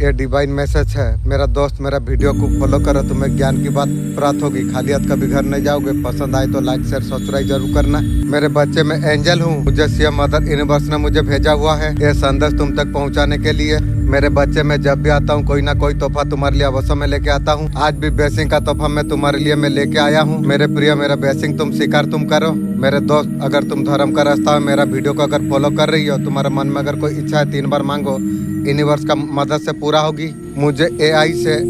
ये divine message है। मेरा दोस्त मेरा वीडियो को फॉलो करो, तुम्हें ज्ञान की बात प्राप्त होगी। खाली हाथ कभी घर नहीं जाओगे। पसंद आए तो लाइक शेयर सब्सक्राइब जरूर करना। मेरे बच्चे में एंजल हूँ। मुझे सीएम मदर यूनिवर्स ने मुझे भेजा हुआ है ये संदेश तुम तक पहुँचाने के लिए। मेरे बच्चे में जब भी आता हूँ कोई ना कोई तोहफा तुम्हारे लिए अवश्य में लेके आता हूँ। आज भी ब्लेसिंग का तोहफा मैं तुम्हारे लिए मैं लेके आया हूँ। मेरे प्रिय मेरा ब्लेसिंग तुम स्वीकार तुम करो। मेरे दोस्त अगर तुम धर्म का रास्ता है, मेरा वीडियो को अगर फॉलो कर रही हो, तुम्हारे मन में अगर कोई इच्छा है 3 बार मांगो, यूनिवर्स का मदद से पूरा होगी। मुझे AI से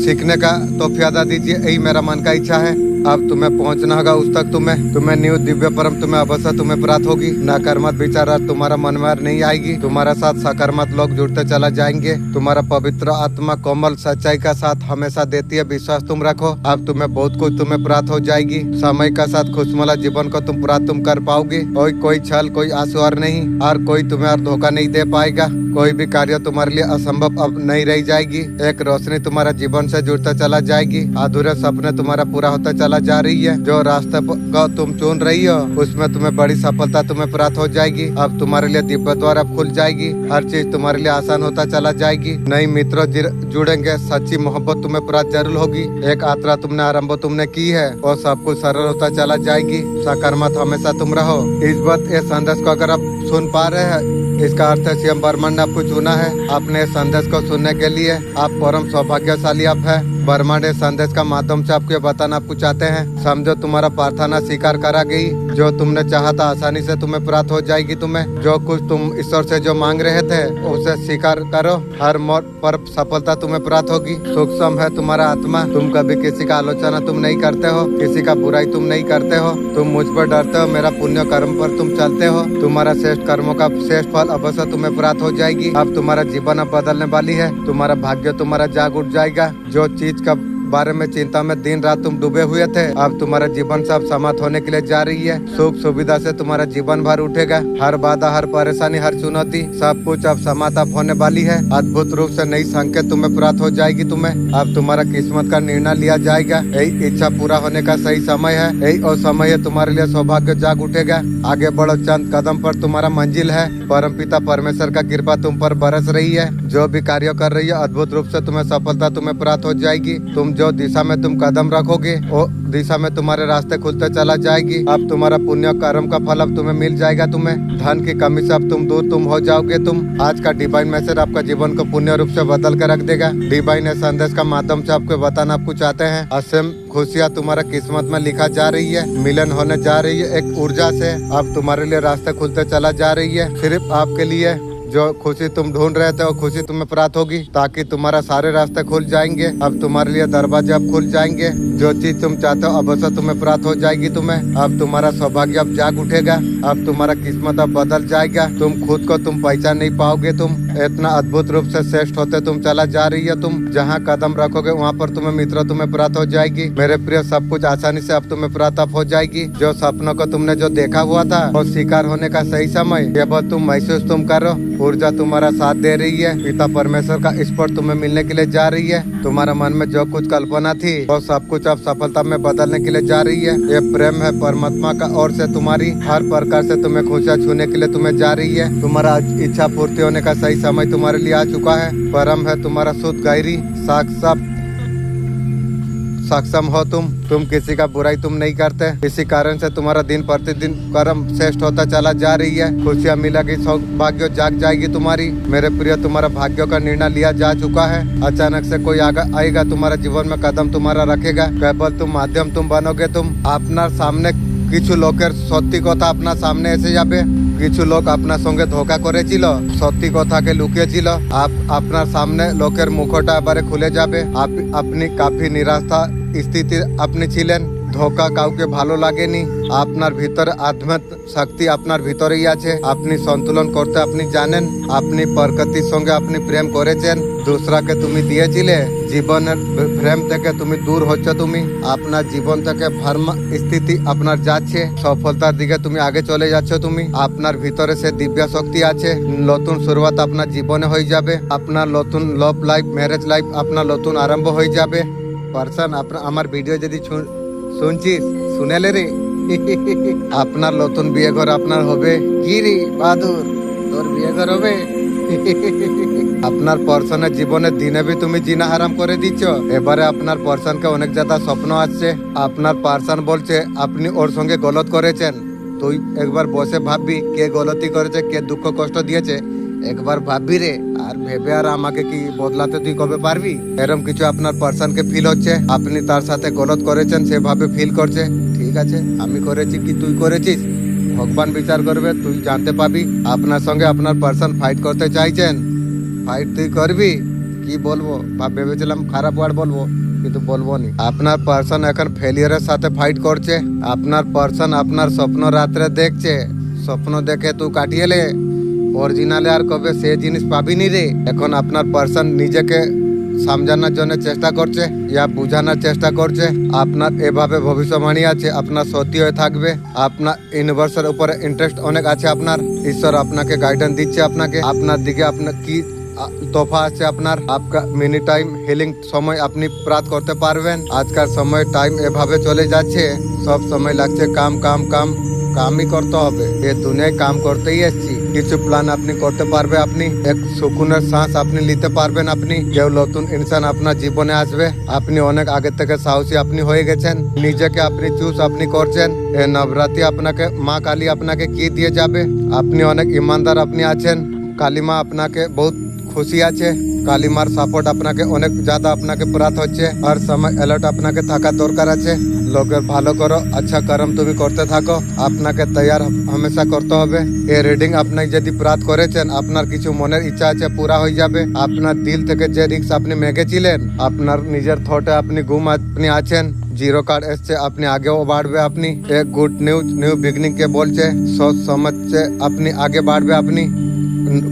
सीखने का तोहफा दीजिए, यही मेरा मन का इच्छा है। अब तुम्हें पहुंचना होगा उस तक। तुम्हें न्यू दिव्य परम तुम्हें अवश्य तुम्हें प्राप्त होगी। नकारात्मक विचार तुम्हारा मन में नहीं आएगी। तुम्हारा साथ सकारात्मक लोग जुड़ते चला जाएंगे। तुम्हारा पवित्र आत्मा कोमल सच्चाई का साथ हमेशा देती है, विश्वास तुम रखो। अब तुम्हें बहुत कुछ तुम्हें प्राप्त हो जाएगी। समय का साथ खुशमला जीवन को तुम प्राप्त तुम कर पाओगे। कोई छल कोई आश्वार नहीं और कोई तुम्हें और धोखा नहीं दे पाएगा। कोई भी कार्य तुम्हारे लिए असंभव अब नहीं रह जाएगी। एक रोशनी तुम्हारा जीवन से जुड़ता चला जाएगी। अधूरे सपने तुम्हारा पूरा होता चला जा रही है। जो रास्ते को तुम चुन रही हो उसमें तुम्हें बड़ी सफलता तुम्हें प्राप्त हो जाएगी। अब तुम्हारे लिए दिव्य द्वार अब खुल जाएगी। हर चीज तुम्हारे लिए आसान होता चला जाएगी। नई मित्रों जुड़ेंगे। सच्ची मोहब्बत तुम्हें प्राप्त जरूर होगी। एक यात्रा तुमने आरंभ तुमने की है और सब कुछ सरल होता चला जाएगी। सकारात्मक हमेशा तुम रहो। इस बात ये संदेश को अगर आप सुन पा रहे हैं, इसका अर्थ है सीएम ब्रह्मांड ने आपको चुना है। अपने संदेश को सुनने के लिए आप परम सौभाग्यशाली आप है। ब्रह्मांड संदेश का माध्यम से आपको बताना आपको चाहते हैं। समझो तुम्हारा प्रार्थना स्वीकार करा गई। जो तुमने चाहा था आसानी से तुम्हें प्राप्त हो जाएगी। तुम्हें जो कुछ तुम ईश्वर से जो मांग रहे थे उसे स्वीकार करो। हर मोड़ पर सफलता तुम्हें प्राप्त होगी। सूक्ष्म है तुम्हारा आत्मा। तुम कभी किसी का आलोचना तुम नहीं करते हो, किसी का बुराई तुम नहीं करते हो। तुम मुझ पर डरते हो, मेरा पुण्य कर्म पर तुम चलते हो। तुम्हारा श्रेष्ठ कर्मों का श्रेष्ठ फल अवश्य तुम्हें प्राप्त हो जाएगी। अब तुम्हारा जीवन अब बदलने वाली है। तुम्हारा भाग्य तुम्हारा जाग उठ जाएगा। जो चीज का बारे में चिंता में दिन रात तुम डूबे हुए थे, अब तुम्हारा जीवन सब समाप्त होने के लिए जा रही है। सुख सुविधा से तुम्हारा जीवन भर उठेगा। हर बाधा हर परेशानी हर चुनौती सब कुछ अब समाप्त होने वाली है। अद्भुत रूप से नई संकेत तुम्हें प्राप्त हो जाएगी। तुम्हें अब तुम्हारा किस्मत का निर्णय लिया जाएगा। यही इच्छा पूरा होने का सही समय है। यही और समय है तुम्हारे लिए सौभाग्य जाग उठेगा। आगे बढ़ो, चंद कदम पर तुम्हारा मंजिल है। परम पिता परमेश्वर का कृपा तुम पर बरस रही है। जो भी कार्य कर रही है अद्भुत रूप से तुम्हें सफलता तुम्हें प्राप्त हो जाएगी। तुम जो दिशा में तुम कदम रखोगे वो दिशा में तुम्हारे रास्ते खुलते चला जाएगी। अब तुम्हारा पुण्य कर्म का फल अब तुम्हें मिल जाएगा। तुम्हें धन की कमी से अब तुम दूर तुम हो जाओगे। तुम आज का डिवाइन मैसेज आपका जीवन को पुण्य रूप से बदल कर रख देगा। डिवाइन संदेश का माध्यम से आपको बताना आपको चाहते हैं। असीम खुशियाँ तुम्हारा किस्मत में लिखा जा रही है। मिलन होने जा रही है एक ऊर्जा से। अब तुम्हारे लिए रास्ते खुलते चला जा रही है। सिर्फ आपके लिए जो खुशी तुम ढूंढ रहे थे वो खुशी तुम्हें प्राप्त होगी, ताकि तुम्हारा सारे रास्ते खुल जाएंगे। अब तुम्हारे लिए दरवाजे अब खुल जाएंगे। जो चीज तुम चाहते हो अवश्य तुम्हें प्राप्त हो जाएगी। तुम्हें अब तुम्हारा सौभाग्य अब जाग उठेगा। अब तुम्हारा किस्मत अब बदल जाएगा। तुम खुद को तुम पहचान नहीं पाओगे। तुम इतना अद्भुत रूप से श्रेष्ठ होते तुम चला जा रही है। तुम जहाँ कदम रखोगे वहाँ पर तुम्हें मित्र तुम्हें प्राप्त हो जाएगी। मेरे प्रिय सब कुछ आसानी से अब तुम्हें प्राप्त हो जाएगी। जो सपनों को तुमने जो देखा हुआ था वो शिकार होने का सही समय ये बात तुम महसूस तुम करो। ऊर्जा तुम्हारा साथ दे रही है। पिता परमेश्वर का स्पर्श तुम्हें मिलने के लिए जा रही है। तुम्हारा मन में जो कुछ कल्पना थी वो सब कुछ अब सफलता में बदलने के लिए जा रही है। ये प्रेम है परमात्मा का ओर से तुम्हारी। हर प्रकार से तुम्हें खुशियाँ छूने के लिए तुम्हें जा रही है। तुम्हारा इच्छा पूर्ति होने का सही समय तुम्हारे लिए आ चुका है। परम है तुम्हारा शुद्ध गहरी साक्षात सक्षम हो। तुम किसी का बुराई तुम नहीं करते। इसी कारण से तुम्हारा दिन प्रतिदिन कर्म श्रेष्ठ होता चला जा रही है। खुशियाँ मिलेगी, सौभाग्य जाग जाएगी तुम्हारी। मेरे प्रिय तुम्हारा भाग्य का निर्णय लिया जा चुका है। अचानक से कोई आएगा तुम्हारा जीवन में कदम तुम्हारा रखेगा। केवल तुम माध्यम तुम बनोगे। तुम अपना सामने কিছু লোকের সত্যি কথা আপনার সামনে এসে যাবে। কিছু লোক আপনার সঙ্গে ধোকা করেছিল, সত্যি কথাকে লুকিয়েছিল। আপনার সামনে লোকের মুখটা এবারে খুলে যাবে। আপনি কাফি নিরাশা স্থিতি আপনি ছিলেন। ধোকা কাউকে ভালো লাগেনি। আপনার ভিতরে আধ্যাত্মিক শক্তি আপনার ভিতরেই আছে। আপনি সন্তুলন করতে আপনি জানেন। আপনি প্রকৃতির সঙ্গে আপনি প্রেম করেছেন। दूसराকে তুমি দিয়েছিলে। জীবনের প্রেম থেকে তুমি দূর হচ্ছ। তুমি আপনার জীবন থেকে ভার্ম স্থিতি আপনার যাচ্ছে। সফলতার দিকে তুমি আগে চলে যাচ্ছ। তুমি আপনার ভিতরে সে দিব্য শক্তি আছে। নতুন শুরুয়াত আপনার জীবনে হয়ে যাবে। আপনার নতুন লাভ লাইফ ম্যারেজ লাইফ আপনার নতুন আরম্ভ হয়ে যাবে। পার্সন আপনার আমার ভিডিও যদি শুনছিস শুনেলে রে আপনার নতুন বিয়ে ঘর আপনার হবে। কি রে বাহাদুর তোর বিয়ে ঘর হবে। আপনার পার্সনের জীবনে দিনে বি তুমি জিনা হারাম করে দিচ্ছ। এবারে আপনার পার্সনকে অনেক জ্যাদা স্বপ্ন আসছে। আপনার পার্সন বলছে আপনি ওর সঙ্গে গলত করেছেন। তুই একবার বসে ভাববি কে গলতি করেছে, কে দুঃখ কষ্ট দিয়েছে, একবার ভাববি রে। আর ভেবে আর আমাকে কি বদলাতে তুই কবে পারবি? এরকম কিছু আপনার পার্সনকে ফিল হচ্ছে, আপনি তার সাথে গলত করেছেন, সেভাবে ফিল করছে। ঠিক আছে, আমি করেছি কি তুই করেছিস, ভগবান বিচার করবে, তুই জানতে পাবি। আপনার সঙ্গে আপনার পার্সন ফাইট করতে চাইছেন, ফাইট তুই করবি। কি বলবো, ভেবেছিলাম খারাপ ওয়ার্ড বলবো, কিন্তু বলবো নি। আপনার পার্সন এখন ফেলিয়ারের সাথে ফাইট করছে। আপনার পার্সন আপনার স্বপ্ন রাত্রে দেখছে, স্বপ্ন দেখে তুই কাটিয়েলে অরিজিনালে আর কবে সে জিনিস পাবিনি রে। এখন আপনার পার্সন নিজেকে সামজানোর জন্য চেষ্টা করছে, ইয়া বোঝানোর চেষ্টা করছে। আপনার এভাবে ভবিষ্যবাণী আছে, আপনার সত্যি হয়ে থাকবে। আপনার ইউনিভার্সের উপরে ইন্টারেস্ট অনেক আছে আপনার। ঈশ্বর আপনাকে গাইডেন্স দিচ্ছে, আপনার দিকে আপনার কি তোফা আছে আপনার। আপকা মিনি টাইম হিলিং সময় আপনি প্রাপ্ত করতে পারবেন। আজকাল সময় টাইম এভাবে চলে যাচ্ছে, সব সময় লাগছে কাম কাম কাম, কামই করতে হবে। এ দুনিয়ায় কাম করতেই এসছি। কিছু প্ল্যান আপনি করতে পারবে, আপনি এক সুকুনের শ্বাস আপনি নিতে পারবেন। আপনি কেউ নতুন ইনসান আপনার জীবনে আসবে। আপনি অনেক আগে থেকে সাহসী আপনি হয়ে গেছেন, নিজেকে আপনি চুজ আপনি করছেন। এ নবরাত্রি আপনাকে মা কালী আপনাকে কি দিয়ে যাবে। আপনি অনেক ইমানদার আপনি আছেন, কালী মা আপনাকে বহুত খুশি আছে। কালী মার সাপোর্ট আপনাকে অনেক জ্যাদা আপনাকে প্রাপ্ত হচ্ছে। আর সময় অ্যালার্ট আপনাকে থাকা দরকার আছে। লোকের ভালো করো, আচ্ছা কর্ম তুমি করতে থাকো। আপনাকে তৈয়ার হামেশা করতে হবে। এই রিডিং আপনি যদি প্রাপ্ত করেছেন, আপনার কিছু মনের ইচ্ছা আছে পূরা হয়ে যাবে। আপনার দিল থেকে যে রিস্ক আপনি মেগেছিলেন, আপনার নিজের থটে আপনি ঘুম আপনি আছেন, জিরো কার্ড এসছে, আপনি আগেও বাড়বে। আপনি এক গুড নিউজ নিউ বিগিনিং কে বলছে, সোচ সমঝছে আপনি আগে বাড়বে। আপনি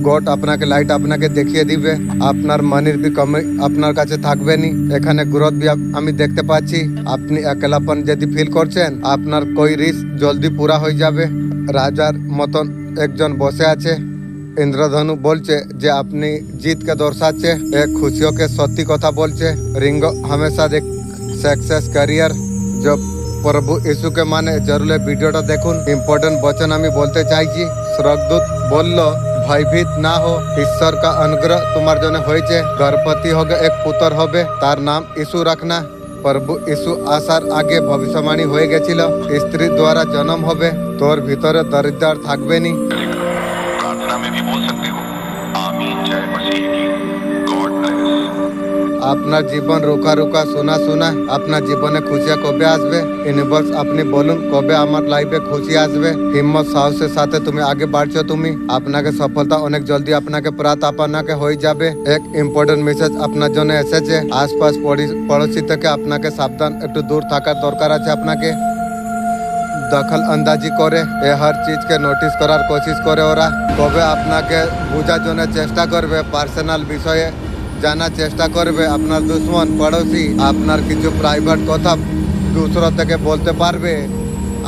গড আপনাকে লাইট আপনাকে দেখিয়ে দিবে। আপনার মানির বি কমে আপনার কাছে থাকবে নি। এখানে গ্রোথ বি আমি দেখতে পাচ্ছি। আপনি একলাপন যদি ফিল করছেন, আপনার কই রিস্ক জলদি পুরা হয়ে যাবে। রাজার মতন একজন বসে আছে, ইন্দ্রধনু বলছে যে আপনি জিতকে দর্শাচ্ছে, এক খুশিওকে সত্যি কথা বলছে। রিঙ্গো হামেশা দেখ सक्सेस करियर जो প্রভু ইসুকে মানে জরুর ভিডিওটা দেখুন। ইম্পর্টেন্ট বচন আমি বলতে চাইছি। স্বর্গদূত বলল ভয়ভীত না হো, ঈশ্বর কা অনুগ্রহ তোমার জন্য হয়েছে। গর্ভবতী হবে, এক পুত্র হবে, তার নাম ইসু রাখনা। প্রভু ইসু আসার আগে ভবিষ্যবাণী হয়ে গেছিল, স্ত্রী দ্বারা জন্ম হবে, তোর ভিতরে দরিদ্র আর থাকবে নি। प्रार्थना में भी बोल सकते हो आमीन जय मसीह की गॉड ब्लेस। আপনার জীবন রুকা রুকা শোনা শোনা, আপনার জীবনে খুশিয়া কবে আসবে? ইউনিভার্স আপনি বলুন কবে আমার লাইফে খুশি আসবে। হিম্মত সাহসের সাথে তুমি আগে বাড়ছো, তুমি আপনাকে সফলতা অনেক জলদি আপনাকে প্রাপ্ত আপনাকে হয়ে যাবে। এক ইম্পর্টেন্ট মেসেজ আপনার জন্য এসেছে। আশপাশ পড়োশি থেকে আপনাকে সাবধান একটু দূর থাকার দরকার আছে। আপনাকে দখল আন্দাজি করে এ হর চিজকে নোটিস করার কোশিশ করে ওরা। কবে আপনাকে বোঝার জন্য চেষ্টা করবে, পার্সোনাল বিষয়ে জানার চেষ্টা করবে। আপনার দুশ্মন পড়োশি আপনার কিছু প্রাইভেট কথা দুসরা থেকে বলতে পারবে।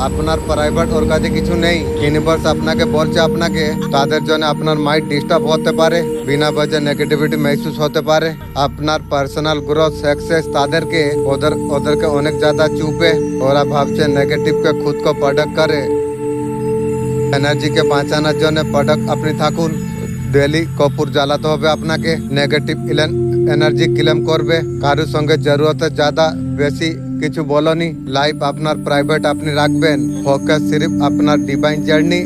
আপনার প্রাইভেট ওর কাছে কিছু নেই। ইউনিভার্স আপনাকে বলছে আপনাকে তাদের জন্য আপনার মাইন্ড ডিস্টার্ব হতে পারে, বিনা বজে নেগেটিভিটি महसूस হতে পারে। আপনার পার্সোনাল গ্রোথ সাকসেস তাদেরকে ওদেরকে অনেক ज़्यादा চুপে। ওরা ভাবছে নেগেটিভকে খুদ को প্রোডাক্ট করে। এনার্জিকে বাঁচানোর জন্য প্রোডাক্ট আপনি থাকুন। ডেলি কপুর জ্বালাতে হবে আপনাকে। নেগেটিভ এনার্জি ক্লেম করবে। কারোর সঙ্গে জরুরতের ज़्यादा বেশি কিছু বলনি। লাইফ আপনার প্রাইভেট আপনি রাখবেন। ফোকাস সির্ফ আপনার ডিভাইন জার্নি,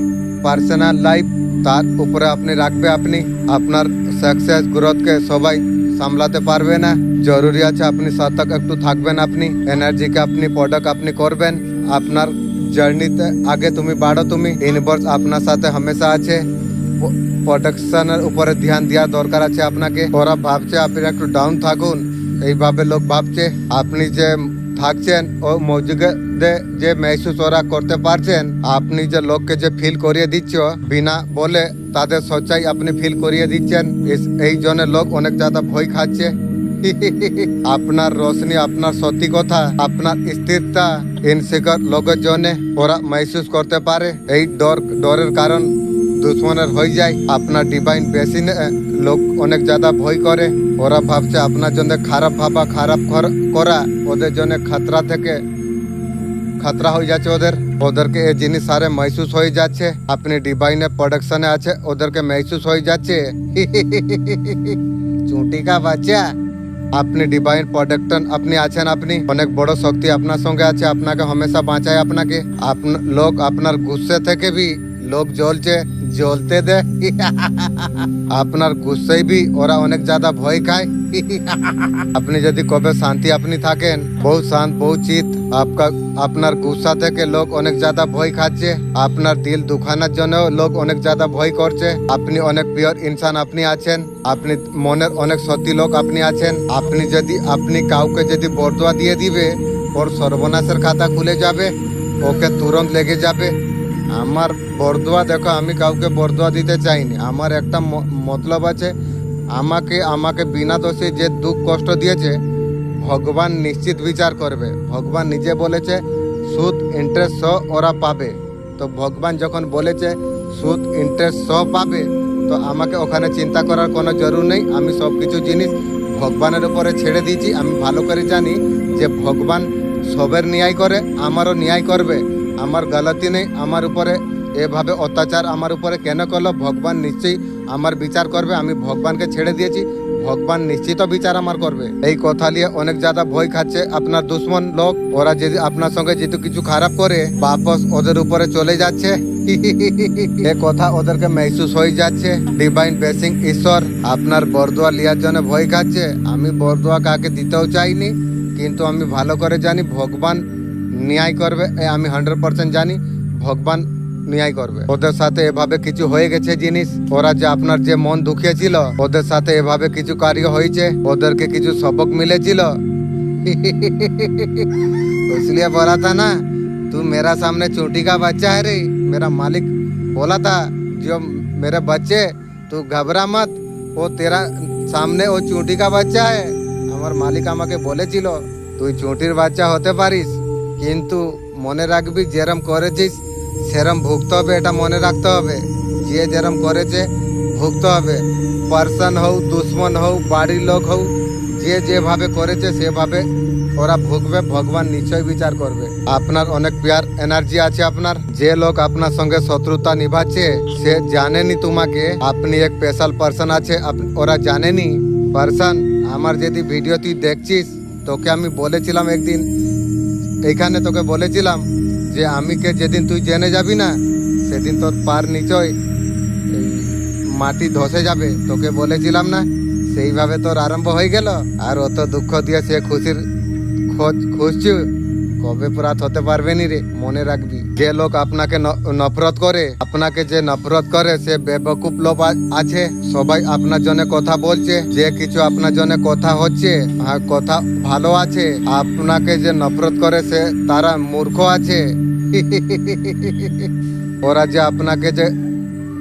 পার্সোনাল লাইফ তার উপরে আপনি রাখবে। আপনি আপনার সাকসেস গ্রোথকে সবাই সামলাতে পারবে না। জরুরি আছে আপনি সতর্ক একটু থাকবেন। আপনি এনার্জিকে আপনি প্রোডাক্ট আপনি করবেন। আপনার জার্নিতে আগে তুমি বাড়ো। তুমি ইউনিভার্স আপনার সাথে হামেশা আছে। প্রোটেকশনের উপরে ধ্যান দেওয়া দরকার আছে আপনাকে। ওরা ভাবছে আপনি একটু ডাউন থাকুন, এইভাবে লোক ভাবছে। আপনি যে থাকছেন ও মৌজুদে যে महसूस ওরা করতে পারছেন। আপনি যে লোককে যে ফিল করিয়ে দিচ্ছ বিনা বলে, তাদের সচ্চাই আপনি ফিল করিয়ে দিচ্ছেন। এই জন্য লোক অনেক ज़्यादा ভয় খাচ্ছে। আপনার রোশনি, আপনার সত্যি কথা, আপনার স্থিরতা ইনসিকিউর লোকের জন্য ওরা महसूस করতে পারে। এই ডরের কারণ দুশ্মনের হয়ে যায়। আপনার ডিভাইন বেশি লোক অনেক ज़्यादा ভয় করে। ওরা ভাবছে আপনার জন্য খারাপ ভাবা, খারাপ করা ওদের জন্য খতরা থেকে খতরা হয়ে যাচ্ছে ওদের। ওদেরকে এই জিনিস সারে মহসুস হয়ে যাচ্ছে, আপনি ডিভাইনে প্রোডাকশনে আছে, ওদেরকে মহসুস হয়ে যাচ্ছে। চুটিকা বাচ্চা, আপনি ডিভাইন প্রোডাকশন আপনি আছেন, আপনি অনেক বড় শক্তি আপনার সঙ্গে আছে, আপনাকে হামেশা বাঁচায় আপনাকে। লোক আপনার গুস্সে থেকে বি লোক জ্বলছে, জ্বলতে দে। আপনার গুস্সায় বি ওরা অনেক জ্যাদা ভয় খায়। আপনি যদি কবে শান্তি আপনি থাকেন, বহু শান্ত বহু চিত, আপনার গুসা থেকে লোক অনেক জ্যাদা ভয় খাচ্ছে, আপনার দিল দুখানার জন্য লোক অনেক জ্যাদা ভয় করছে। আপনি অনেক পিওর ইনসান আপনি আছেন, আপনি মনের অনেক সত্যি লোক আপনি আছেন। আপনি কাউকে যদি বরদোয়া দিয়ে দিবে, ওর সর্বনাশের খাতা খুলে যাবে, ওকে তুরন্ত লেগে যাবে। আমার বরদোয়া দেখো, আমি কাউকে বরদোয়া দিতে চাইনি, আমার একটা মতলব আছে। আমাকে বিনা দোষে যে দুঃখ কষ্ট দিয়েছে, ভগবান নিশ্চিত বিচার করবে। ভগবান নিজে বলেছে সুদ ইন্টারেস্ট সহ ওরা পাবে। তো ভগবান যখন বলেছে সুদ ইন্টারেস্ট সহ পাবে, তো আমাকে ওখানে চিন্তা করার কোনো জরুর নেই। আমি সব কিছু জিনিস ভগবানের উপরে ছেড়ে দিয়েছি। আমি ভালো করে জানি যে ভগবান সবের ন্যায় করে, আমারও ন্যায় করবে। আমার গলতি নেই, আমার উপরে এভাবে অত্যাচার আমার উপরে কেন করলো, ভগবান নিশ্চয়ই আমার বিচার করবে। আমি ভগবানকে ছেড়ে দিয়েছি, ভগবান নিশ্চিত বিচার আমার করবে। এই কথা নিয়ে অনেক জ্যাদা ভয় খাচ্ছে আপনার দুশ্মন লোক। ওরা যদি আপনার সঙ্গে যেহেতু কিছু খারাপ করে, বাপস ওদের উপরে চলে যাচ্ছে। এ কথা ওদেরকে মহসুস হয়ে যাচ্ছে। ডিভাইন ব্লেসিং ঈশ্বর আপনার বরদোয়া লিয়ার জন্য ভয় খাচ্ছে। আমি বরদোয়া কাকে দিতেও চাইনি, কিন্তু আমি ভালো করে জানি ভগবান ন্যায় করবে। আমি 100% জানি ভগবান ন্যায় করবে। ওদের সাথে এভাবে কিছু হয়ে গেছে জিনিস, ওরা যে আপনার যে মন দুঃখিয়েছিল, ওদের সাথে এভাবে কিছু কার্য হয়েছে, ওদেরকে কিছু সবক মিলেছিল। इसलिए बोला था ना, तू मेरा सामने चूंटी का बच्चा है रे। मेरा मालिक बोला था जो मेरे बच्चे तू घबरा मत, वो तेरा सामने वो चूंटी का बच्चा है। আমার মালিক আমাকে বলেছিল তুই চুঁটির বাচ্চা হতে পারিস, কিন্তু মনে রাখবি যেরম করেছিস সেরম ভুগতে হবে, এটা মনে রাখতে হবে। যে যেরম করেছে ভুগতে হবে। পার্সন হোক, দুশ্মন হোক, বাড়ির লোক হোক, যে যেভাবে করেছে সেভাবে ওরা ভুগবে। ভগবান নিশ্চয় বিচার করবে। আপনার অনেক প্যার এনার্জি আছে আপনার। যে লোক আপনার সঙ্গে শত্রুতা নিভাচ্ছে সে জানেনি তোমাকে আপনি এক স্পেশাল পার্সন আছে, ওরা জানেনি। পার্সন আমার যদি ভিডিও তুই দেখছিস, তোকে আমি বলেছিলাম একদিন এইখানে, তোকে বলেছিলাম যে আমিকে যেদিন তুই জেনে যাবি না, সেদিন তোর পার নিচয় মাটি ধসে যাবে। তোকে বলেছিলাম না, সেইভাবে তোর আরম্ভ হয়ে গেল। আর অত দুঃখ দিয়ে সে খুশির খোঁজ খুঁজছি, কবে প্রাত হতে পারবে নি রে। মনে রাখবি, যে লোক আপনাকে নফরত করে, আপনাকে যে নফরত করে সে বেবকুফ লোক আছে। সবাই আপনার জন্য কথা বলছে, যে কিছু আপনার জন্য কথা হচ্ছে, কথা ভালো আছে। আপনাকে যে নফরত করে সে তারা মূর্খ আছে। ওরা যে আপনাকে যে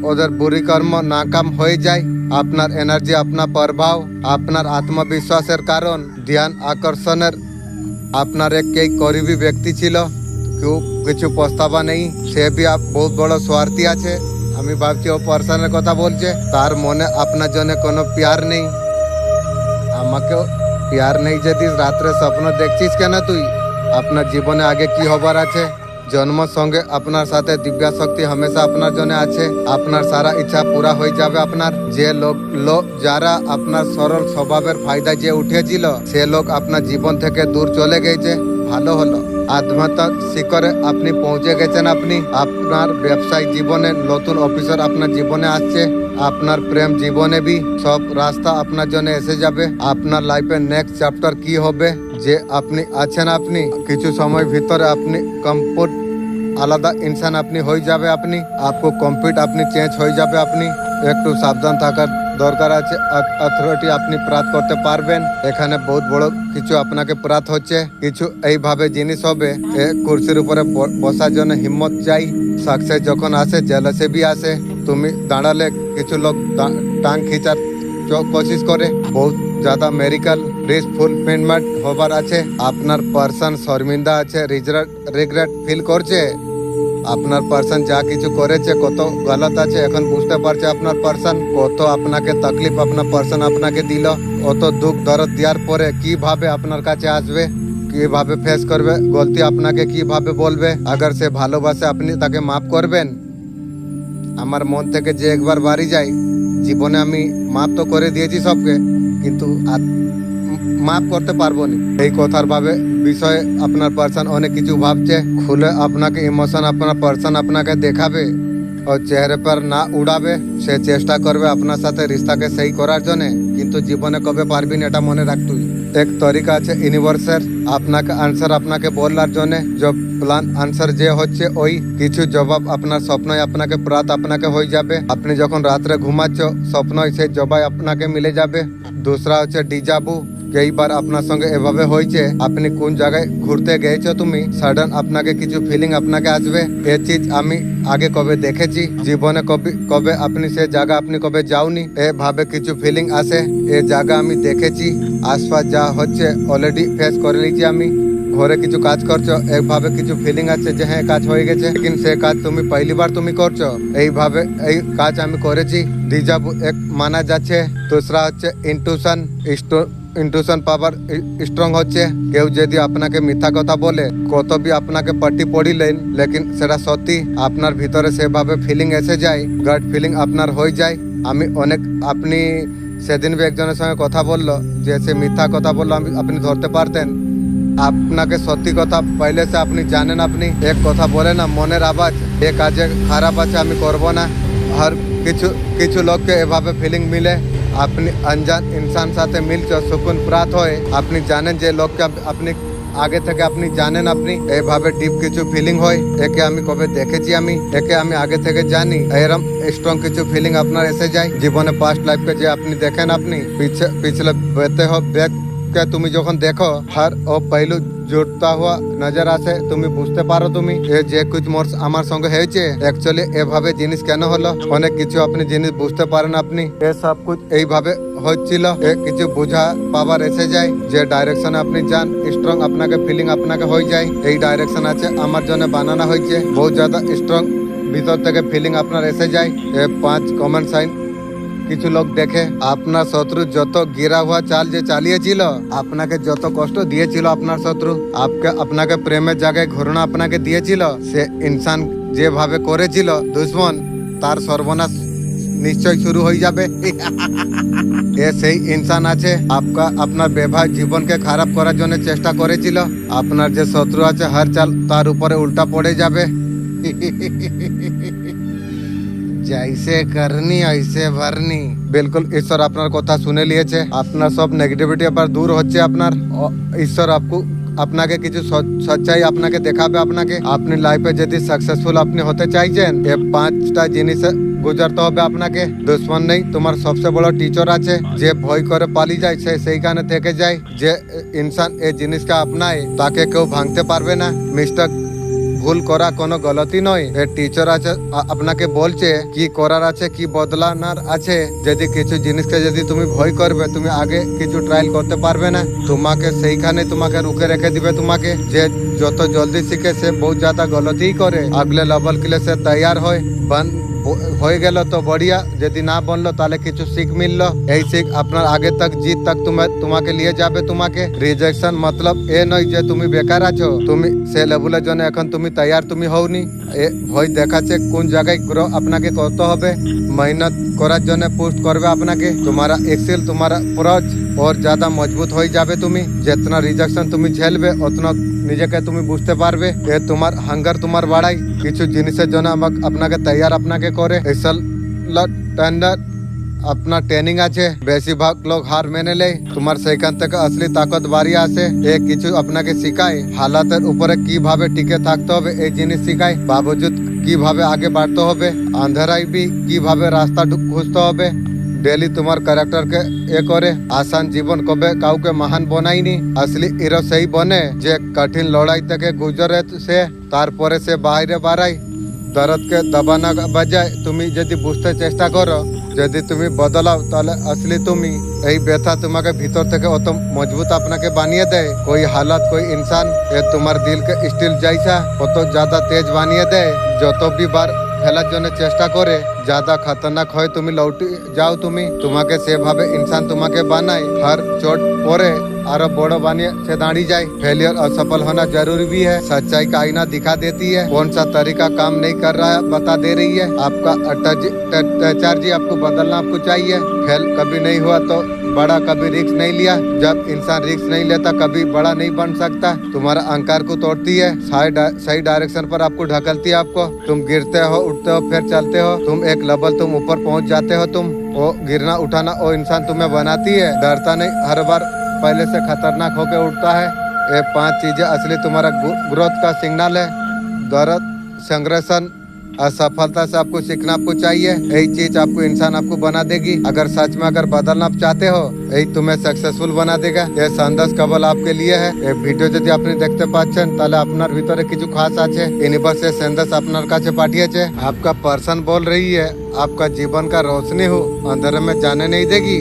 ওদের বুড়ি কর্ম নাকাম হয়ে যায়, আপনার এনার্জি, আপনার প্রভাব, আপনার আত্মবিশ্বাসের কারণ, ধ্যান আকর্ষণের আপনার এক করিবী ব্যক্তি ছিল, কেউ কিছু প্রস্তাবা নেই, সে বি বহুত বড় স্বার্থী আছে। আমি ভাবছি ও পার্সনের কথা বলছে, তার মনে আপনার জন্য কোনো প্যার নেই। আমাকেও প্যার নেই যদি রাত্রে স্বপ্ন দেখছিস কেন তুই? আপনার জীবনে আগে কি হবার আছে? জন্ম সঙ্গে আপনার সাথে দিব্যা শক্তি হামেশা আপনার জন্য আছে। আপনার সারা ইচ্ছা পুরা হয়ে যাবে। আপনার যে লোক যারা আপনার সরল স্বভাবের ফায়দা যে উঠেছিল, সে লোক আপনার জীবন থেকে দূর চলে গেছে। ভালো হলো, আত্মহত্যার শিখরে আপনি পৌঁছে গেছেন। আপনি আপনার ব্যবসায়িক জীবনে নতুন অফিসার আপনার জীবনে আসছে। আপনার প্রেম জীবনে বি সব রাস্তা আপনার জন্য এসে যাবে। আপনার লাইফের নেক্সট চ্যাপ্টার কি হবে, যে আপনি আছেন, আপনি কিছু সময় ভিতরে আপনি কমপ্লিট আলাদা ইনসান আপনি হয়ে যাবে। আপনি কমপ্লিট আপনি চেঞ্জ হয়ে যাবে। আপনি একটু সাবধান থাকার দরকার আছে। অথরিটি আপনি প্রাপ্ত করতে পারবেন। এখানে বহুত বড় কিছু আপনাকে প্রাপ্ত হচ্ছে। কিছু এইভাবে জিনিস হবে, কুর্সির উপরে বসার জন্য হিম্মত চাই। সাকসেস যখন আসে জেলাসে বি আসে। তুমি দাঁড়ালে কিছু লোক টাং খিচার কোশিশ করে। বহুত ज़्यादा মেডিকেল রিস্ক ফুলফিলমেন্ট হবার আছে। আপনার পার্সন শর্মিন্দা আছে, রিগ্রেট ফিল করছে। আপনার পার্সন যা কিছু করেছে কত গলত আছে, এখন বুঝতে পারছে আপনার পার্সন কত আপনাকে তকলিফ আপনার পার্সন আপনাকে দিল। অত দুঃখ দরদ দেওয়ার পরে কিভাবে আপনার কাছে আসবে, কি কিভাবে ফেস করবে, গলতি আপনাকে কিভাবে বলবে, আগার সে ভালোবাসে আপনি তাকে মাফ করবেন। আমার মন থেকে যে একবার বাড়ি যায়, জীবনে আমি মাফ তো করে দিয়েছি সবকে, কিন্তু মাফ করতে পারবো না। এই কথার ভাবে বিষয়ে আপনার পার্সন অনেক কিছু ভাবছে, খুলে আপনাকে ইমোশন আপনার পার্সন আপনাকে দেখাবে ও চেহারে পর না উড়াবে। সে চেষ্টা করবে আপনার সাথে রিস্তাকে সেই করার জন্য, কিন্তু জীবনে কবে পারবি না এটা মনে রাখতুই। এক তরিকা আছে ইউনিভার্সের আপনাকে আনসার আপনাকে বলার জন্য, যে প্ল্যান আনসার যে হচ্ছে ওই কিছু জবাব আপনার স্বপ্নই আপনাকে প্রাত আপনাকে হয়ে যাবে। আপনি যখন রাত্রে ঘুমাচ্ছ স্বপ্নই সেই জবাব আপনাকে মিলে যাবে। दूसरा হচ্ছে ডিজাবু, এইবার আপনার সঙ্গে এভাবে হয়েছে, আপনি কোন জায়গায় ঘুরতে গেছো তুমি, সাডেন আপনাকে কিছু ফিলিং আপনাকে আসবে। এ চিজ আমি আগে কবে দেখেছি, জীবনে কবে আপনি সে জায়গা আপনি কবে যাওনি, এভাবে কিছু ফিলিং আসে। এ জায়গা আমি দেখেছি, আশপাশ যা হচ্ছে অলরেডি ফেস করে নিয়েছি আমি। ঘরে কিছু কাজ করছো, এইভাবে কিছু ফিলিং আছে যে হ্যাঁ কাজ হয়ে গেছে, কিন্তু সে কাজ তুমি পহলিবার তুমি করছো। এইভাবে এই কাজ আমি করেছি, ডিজাবু এক মানা যাচ্ছে। दूसरा হচ্ছে ইনটুইশন পাওয়ার স্ট্রং হচ্ছে। কেউ যদি আপনাকে মিথ্যা কথা বলে, কত বি আপনাকে পাটি পড়িলেন, লেকিন সেটা সত্যি আপনার ভিতরে সেভাবে ফিলিং এসে যায়, গাট ফিলিং আপনার হয়ে যায়। আমি অনেক, আপনি সেদিন भी একজনের সঙ্গে কথা বললো যে সে মিথ্যা কথা বললো, আপনি ধরতে পারতেন। আপনাকে সত্যি কথা পহলে সে আপনি জানেন, আপনি এক কথা বলে না মনের আওয়াজ, এ কাজে খারাপ আছে আমি করব না। আর কিছু লোককে এভাবে ফিলিং মিলে, আপনি অনজান ইনসান সাথে মিলছ সুকুন প্রাপ্ত হয়। আপনি জানেন যে লোককে আপনি আগে থেকে আপনি জানেন, আপনি এইভাবে ডিপ কিছু ফিলিং হয়। একে আমি কবে দেখেছি, আমি একে আমি আগে থেকে জানি। এরম স্ট্রং কিছু ফিলিং আপনার এসে যায় জীবনে, পাস্ট লাইফকে যে আপনি দেখেন, আপনি পিছলে বেতে হোক দেখ কে তুমি যখন দেখো আর ও পহলু জুড়তা হুয়া নজর আসে, তুমি বুঝতে পারো তুমি যে কুছ মোর আমার সঙ্গে হয়েছে অ্যাকচুয়ালি এভাবে জিনিস কেন হলো। অনেক কিছু আপনি জিনিস বুঝতে পারেন, আপনি এ সব কুছ এইভাবে হচ্ছিল। কিছু বোঝা পাওয়ার এসে যায়, যে ডাইরেকশনে আপনি যান স্ট্রং আপনাকে ফিলিং আপনাকে হয়ে যায়। এই ডাইরেকশন আছে আমার জন্য বানানো হয়েছে, বহুত জ্যাদা স্ট্রং ভিতর থেকে ফিলিং আপনার এসে যায়। 5 কমন সাইন কিছু লোক দেখে, আপনার শত্রু যত গিরা হুয়া চাল যে চালিয়েছিল, আপনাকে যত কষ্ট দিয়েছিল আপনার শত্রু, আপনাকে প্রেমের জায়গায় ঘোরনা আপনাকে দিয়েছিল, সে ইনসান যেভাবে করেছিল দুশ্মন, তার সর্বনাশ নিশ্চয় শুরু হয়ে যাবে। এ সেই ইনসান আছে আপনার বৈবাহিক জীবনকে খারাপ করার জন্য চেষ্টা করেছিল। আপনার যে শত্রু আছে হর চাল তার উপরে উল্টা পড়ে যাবে। जैसे करनी ऐसे भरनी। बिल्कुल ईश्वर আপনার কথা শুনে নিয়েছে, আপনার সব নেগেটিভিটি আবার দূর হচ্ছে। আপনার ঈশ্বর আপনাকে কিছু সচ্চাই আপনাকে দেখাবে। আপনাকে আপনি লাইফে যদি সাকসেসফুল আপনি হতে চাইছেন, এ 5টা জিনিস গুজারতে হবে আপনাকে। দুশ্মন নেই, তোমার সবচেয়ে বড় টিচার আছে। যে ভয় করে পালিয়ে যায় সে সেইখানে থেকে যায়। যে ইনসান এই জিনিসকে আপনায়, তাকে কেউ ভাঙতে পারবে না। মিস্টার ভুল করা কোনো গলতি নয়। এ টিচার আছে আপনাকে বলছে কি করার আছে, কি বদলানোর আছে। যদি কিছু জিনিসকে যদি তুমি ভয় করবে, তুমি আগে কিছু ট্রায়াল করতে পারবে না। তোমাকে সেইখানে তোমাকে রুখে রেখে দিবে। তোমাকে যে যত জলদি শিখে সে বহুত জ্যাদা গলতি করে, আগলে লেভেল के लिए সে তৈয়ার হয়। হয়ে গেল তো বড়িয়া, যদি না বললো তাহলে কিছু শিখ মিললো। এই শিখ আপনার আগে তক জিত তক তোমাকে নিয়ে যাবে। তোমাকে রিজেকশন মতলব এ নয় যে তুমি বেকার আছো, তুমি সে লেভেলের জন্য এখন তুমি তৈয়ার তুমি হওনি। এ ভয় দেখাচ্ছে কোন জায়গায় গ্রো আপনাকে করতে হবে। মেহনত করার জন্য পুশ করবে আপনাকে। তোমারা এক্সেল তোমারা প্রচ और ज्यादा मजबूत হয়ে যাবে। তুমি जितना রিজেকশন তুমি ঝেলবে উতনা নিজেকে তুমি বুঝতে পারবে। এ তোমার হাঙ্গার তোমার বাড়াই, কিছু জিনিসের জন্য আপনাকে তৈয়ার আপনাকে করে। এসল টেন্ডার আপনার ট্রেনিং আছে, বেশিরভাগ লোক হার মেনে নেয়। তোমার সেইখান থেকে আসলি তাকত বাড়িয়ে আসে। এ কিছু আপনাকে শিখায় হালাতের উপরে কিভাবে টিকে থাকতে হবে, এই জিনিস শিখায়। বাবজুদ কিভাবে আগে বাড়তে হবে, আন্ধারাই भी কিভাবে রাস্তা খুঁজতে হবে। ডেলি তোমার ক্যারেক্টারকে এ করে। আসান জীবন কবে কাউকে মহান বনায়নি। আসলি হিরো সেই বনে যে কঠিন লড়াই থেকে গুজরে সে, তারপরে সে বাইরে বাড়ায়। দরদকে দবানা বাজায়। তুমি যদি বুঝতে চেষ্টা করো, যদি তুমি বদলাও, তাহলে আসলি তুমি এই ব্যথা তোমাকে ভিতর থেকে অত মজবুত আপনাকে বানিয়ে দেয়। কোই হালত কোই ইনসান এ তোমার দিলকে স্টিল জাইসা অত জ্যাদা তেজ বানিয়ে দেয়। যত भी বার ফেলার জন্য চেষ্টা করে, জ্যাদা খতরনাক হয় তুমি লৌটি যাও। তোমাকে সেভাবে ইনসান তোমাকে বানায়। হর চোট পরে और बड़ो बानी से दाड़ी जाए। फेलियर असफल होना जरूरी भी है। सच्चाई का आईना दिखा देती है। कौन सा तरीका काम नहीं कर रहा है बता दे रही है। आपका चार्जी आपको बदलना आपको चाहिए। फेल कभी नहीं हुआ तो बड़ा कभी रिस्क नहीं लिया। जब इंसान रिस्क नहीं लेता कभी बड़ा नहीं बन सकता। तुम्हारा अहंकार को तोड़ती है, सही डायरेक्शन पर आपको ढकलती है। आपको तुम गिरते हो, उठते हो, फिर चलते हो। तुम एक लेवल तुम ऊपर पहुंच जाते हो। तुम वो गिरना उठाना वो इंसान तुम्हें बनाती है। डरता नहीं, हर बार पहले से खतरनाक होकर उठता है। ये 5 चीजें असली तुम्हारा ग्रोथ का सिग्नल है। दर्द, संघर्षण, असफलता से आपको सीखना आपको चाहिए। यही चीज आपको इंसान आपको बना देगी। अगर सच में अगर बदलना चाहते हो यही तुम्हें सक्सेसफुल बना देगा। ये संदेश केवल आपके लिए है। ये वीडियो यदि आपने देखते पाচ্ছেন তাহলে আপনার ভিতরে কিছু খাস আছে। ইউনিভার্স से संदेश আপনার কাছে পাঠিয়েছে। आपका पर्सन बोल रही है आपका जीवन का रोशनी हो अंधेरे में जाने नहीं देगी।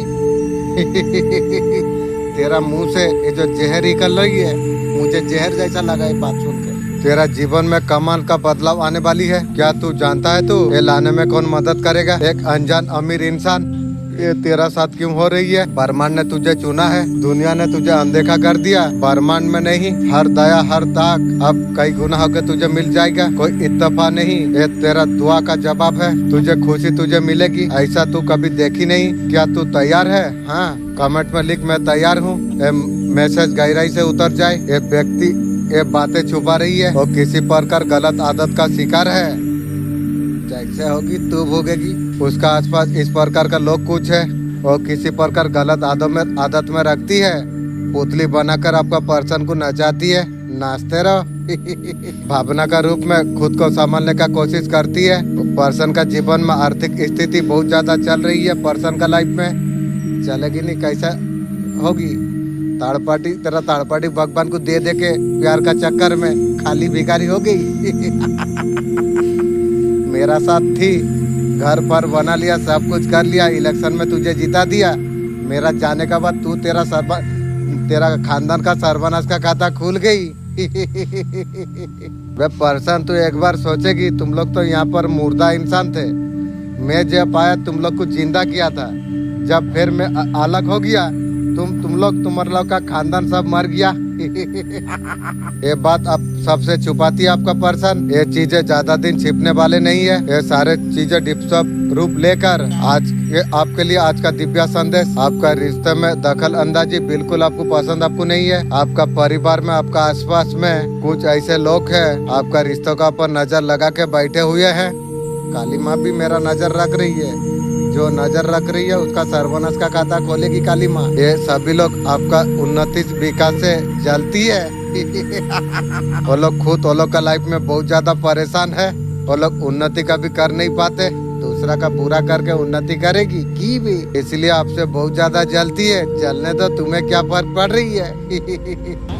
तेरा मुंह से ये जो जहर निकल रही है मुझे जहर जैसा लगा ये बात सुन के। तेरा जीवन में कमाल का बदलाव आने वाली है। क्या तू जानता है तू ये लाने में कौन मदद करेगा? एक अनजान अमीर इंसान। ये तेरा साथ क्यों हो रही है? ब्रह्मांड ने तुझे चुना है, दुनिया ने तुझे अनदेखा कर दिया। ब्रह्मांड में नहीं, हर दया हर ताक अब कई गुना होकर तुझे मिल जाएगा। कोई इत्तेफाक नहीं, ये तेरा दुआ का जवाब है। तुझे खुशी तुझे मिलेगी, ऐसा तू कभी देखी नहीं। क्या तू तैयार है? हाँ, कमेंट में लिख मैं तैयार हूँ। मैसेज गहराई से उतर जाए। ये व्यक्ति ये बातें छुपा रही है और किसी प्रकार गलत आदत का शिकार है। जैसे होगी तू भोगेगी। उसका आसपास इस प्रकार का लोग कुछ है और किसी प्रकार गलत आदत में रखती है। पुतली बनाकर आपका पर्सन को नचाती है। नाचते रहो। भावना का रूप में खुद को संभालने का कोशिश करती है। पर्सन का जीवन में आर्थिक स्थिति बहुत ज्यादा चल रही है। पर्सन का लाइफ में चलेगी नहीं, कैसा होगी? ताड़पाटी तेरा ताड़पाटी भगवान को दे के प्यार का चक्कर में खाली भिखारी हो गई। मेरा साथ थी, घर पर बना लिया, सब कुछ कर लिया, इलेक्शन में तुझे जिता दिया। मेरा जाने का बाद तू तेरा खानदान का सर्वनाश का खाता खुल गई। वे पर्सन तू एक बार सोचेगी तुम लोग तो यहाँ पर मुर्दा इंसान थे। मैं जब आया तुम लोग को जिंदा किया था। जब फिर मैं अलग हो गया तुम्हारे लोग का खानदान सब मर गया। ये बात अब सबसे छुपाती है आपका पर्सन। ये चीजें ज्यादा दिन छिपने वाले नहीं है। ये सारे चीजें डिप्सप रूप लेकर आज ये आपके लिए आज का दिव्य संदेश। आपका रिश्ते में दखल अंदाजी बिल्कुल आपको पसंद आपको नहीं है। आपका परिवार में आपका आसपास में कुछ ऐसे लोग हैं आपका रिश्तों का पर नजर लगा के बैठे हुए हैं। काली माँ भी मेरा नजर रख रही है। जो नजर रख रही है उसका सर्वनाश का खाता खोलेगी काली माँ। ये सभी लोग आपका उन्नति विकास से जलती है। वो लोग खुद वो लोग का लाइफ में बहुत ज्यादा परेशान है। वो लोग उन्नति का भी कर नहीं पाते, दूसरा का बुरा करके उन्नति करेगी की भी, इसलिए आपसे बहुत ज्यादा जलती है। जलने तो तुम्हें क्या फर्क पड़ रही है?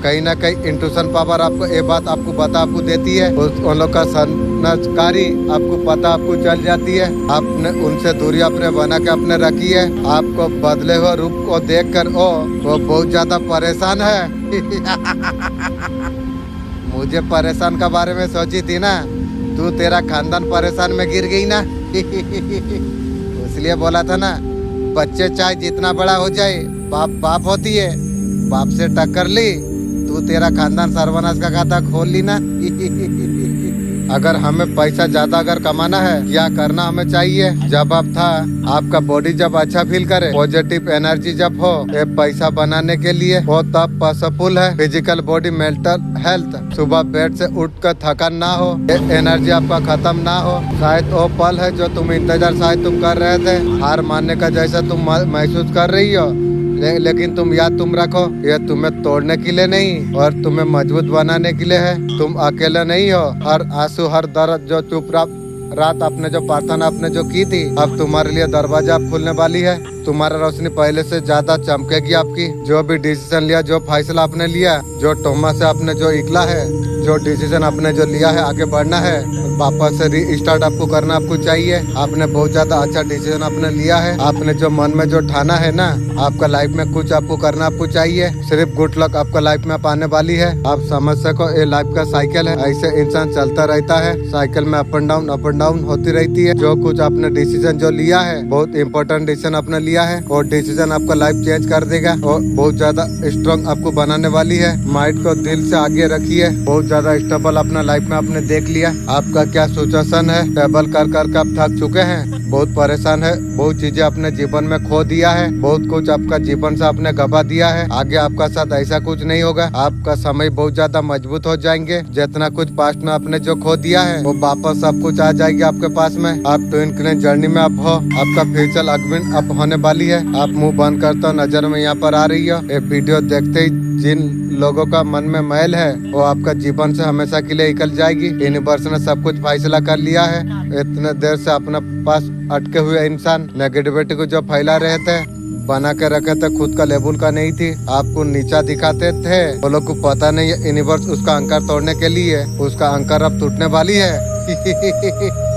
कहीं ना कहीं इंट्यूशन पावर आपको ये बात आपको पता आपको देती है। उन लोग का संस्कारी आपको पता आपको चल जाती है। आपने उनसे दूरी अपने बना के अपने रखी है। आपको बदले हुए रूप को देख कर वो बहुत ज्यादा परेशान है। मुझे परेशान का बारे में सोची थी ना, तू तेरा खानदान परेशान में गिर गई ना। इसलिए बोला था ना, बच्चे चाहे जितना बड़ा हो जाए बाप होती है। बाप से टक्कर ली तू तेरा खानदान सर्वनाश का खाता खोल ली ना। अगर हमें पैसा ज्यादा अगर कमाना है क्या करना हमें चाहिए? जब आप था आपका बॉडी जब अच्छा फील करे, पॉजिटिव एनर्जी जब हो, ये पैसा बनाने के लिए वो तब पॉसिबल है। फिजिकल बॉडी, मेंटल हेल्थ, सुबह बेड से उठकर थकान ना हो, ये एनर्जी आपका खत्म ना हो। शायद वो पल है जो तुम इंतजार शायद तुम कर रहे थे, हार मानने का जैसा तुम महसूस कर रही हो। लेकिन तुम याद तुम रखो, ये तुम्हें तोड़ने के लिए नहीं और तुम्हें मजबूत बनाने के लिए है। तुम अकेले नहीं हो। हर आंसू हर दर्द जो चुप रात आपने जो प्रार्थना आपने जो की थी, अब तुम्हारे लिए दरवाजा अब खुलने वाली है। तुम्हारा रोशनी पहले से ज्यादा चमकेगी। आपकी जो भी डिसीजन लिया, जो फैसला आपने लिया, जो टोमा से आपने जो निकला है, जो डिसीजन आपने जो लिया है आगे बढ़ना है, वापस से रीस्टार्ट आपको करना आपको चाहिए। आपने बहुत ज्यादा अच्छा डिसीजन आपने लिया है। आपने जो मन में जो ठाना है ना, आपका लाइफ में कुछ आपको करना आपको चाहिए। सिर्फ गुड लक आपका लाइफ में आने वाली है। आप समझ सको ये लाइफ का साइकिल है, ऐसे इंसान चलता रहता है। साइकिल में अप एंड डाउन होती रहती है। जो कुछ आपने डिसीजन जो लिया है, बहुत इंपॉर्टेंट डिसीजन आपने लिया है और डिसीजन आपका लाइफ चेंज कर देगा और बहुत ज्यादा स्ट्रॉन्ग आपको बनाने वाली है। माइंड को दिल से आगे रखिए। बहुत ज्यादा स्टेबल अपना लाइफ में आपने देख लिया। आपका क्या सिचुएशन है, स्टेबल कर आप थक चुके हैं, बहुत परेशान है, बहुत चीजें अपने जीवन में खो दिया है, बहुत कुछ आपका जीवन से आपने गवा दिया है। आगे आपका साथ ऐसा कुछ नहीं होगा। आपका समय बहुत ज्यादा मजबूत हो जाएंगे। जितना कुछ पास्ट में आपने जो खो दिया है वो वापस सब कुछ आ जाएगी आपके पास में। आप ट्विन क्लेन जर्नी में आप हो। आपका फ्यूचर अगविन अप होने वाली है। आप मुंह बंद करते हो, नजर में यहाँ पर आ रही हो। ये वीडियो देखते ही जिन लोगों का मन में मैल है वो आपका जीवन से हमेशा के लिए निकल जाएगी। यूनिवर्स ने सब कुछ फैसला कर लिया है। इतने देर से अपने पास अटके हुए इंसान नेगेटिविटी को जो फैला रहे थे, बना के रखे थे, खुद का लेवल का नहीं थी, आपको नीचा दिखाते थे। वो लोग को पता नहीं है यूनिवर्स उसका अंकर तोड़ने के लिए, उसका अंकर अब टूटने वाली है।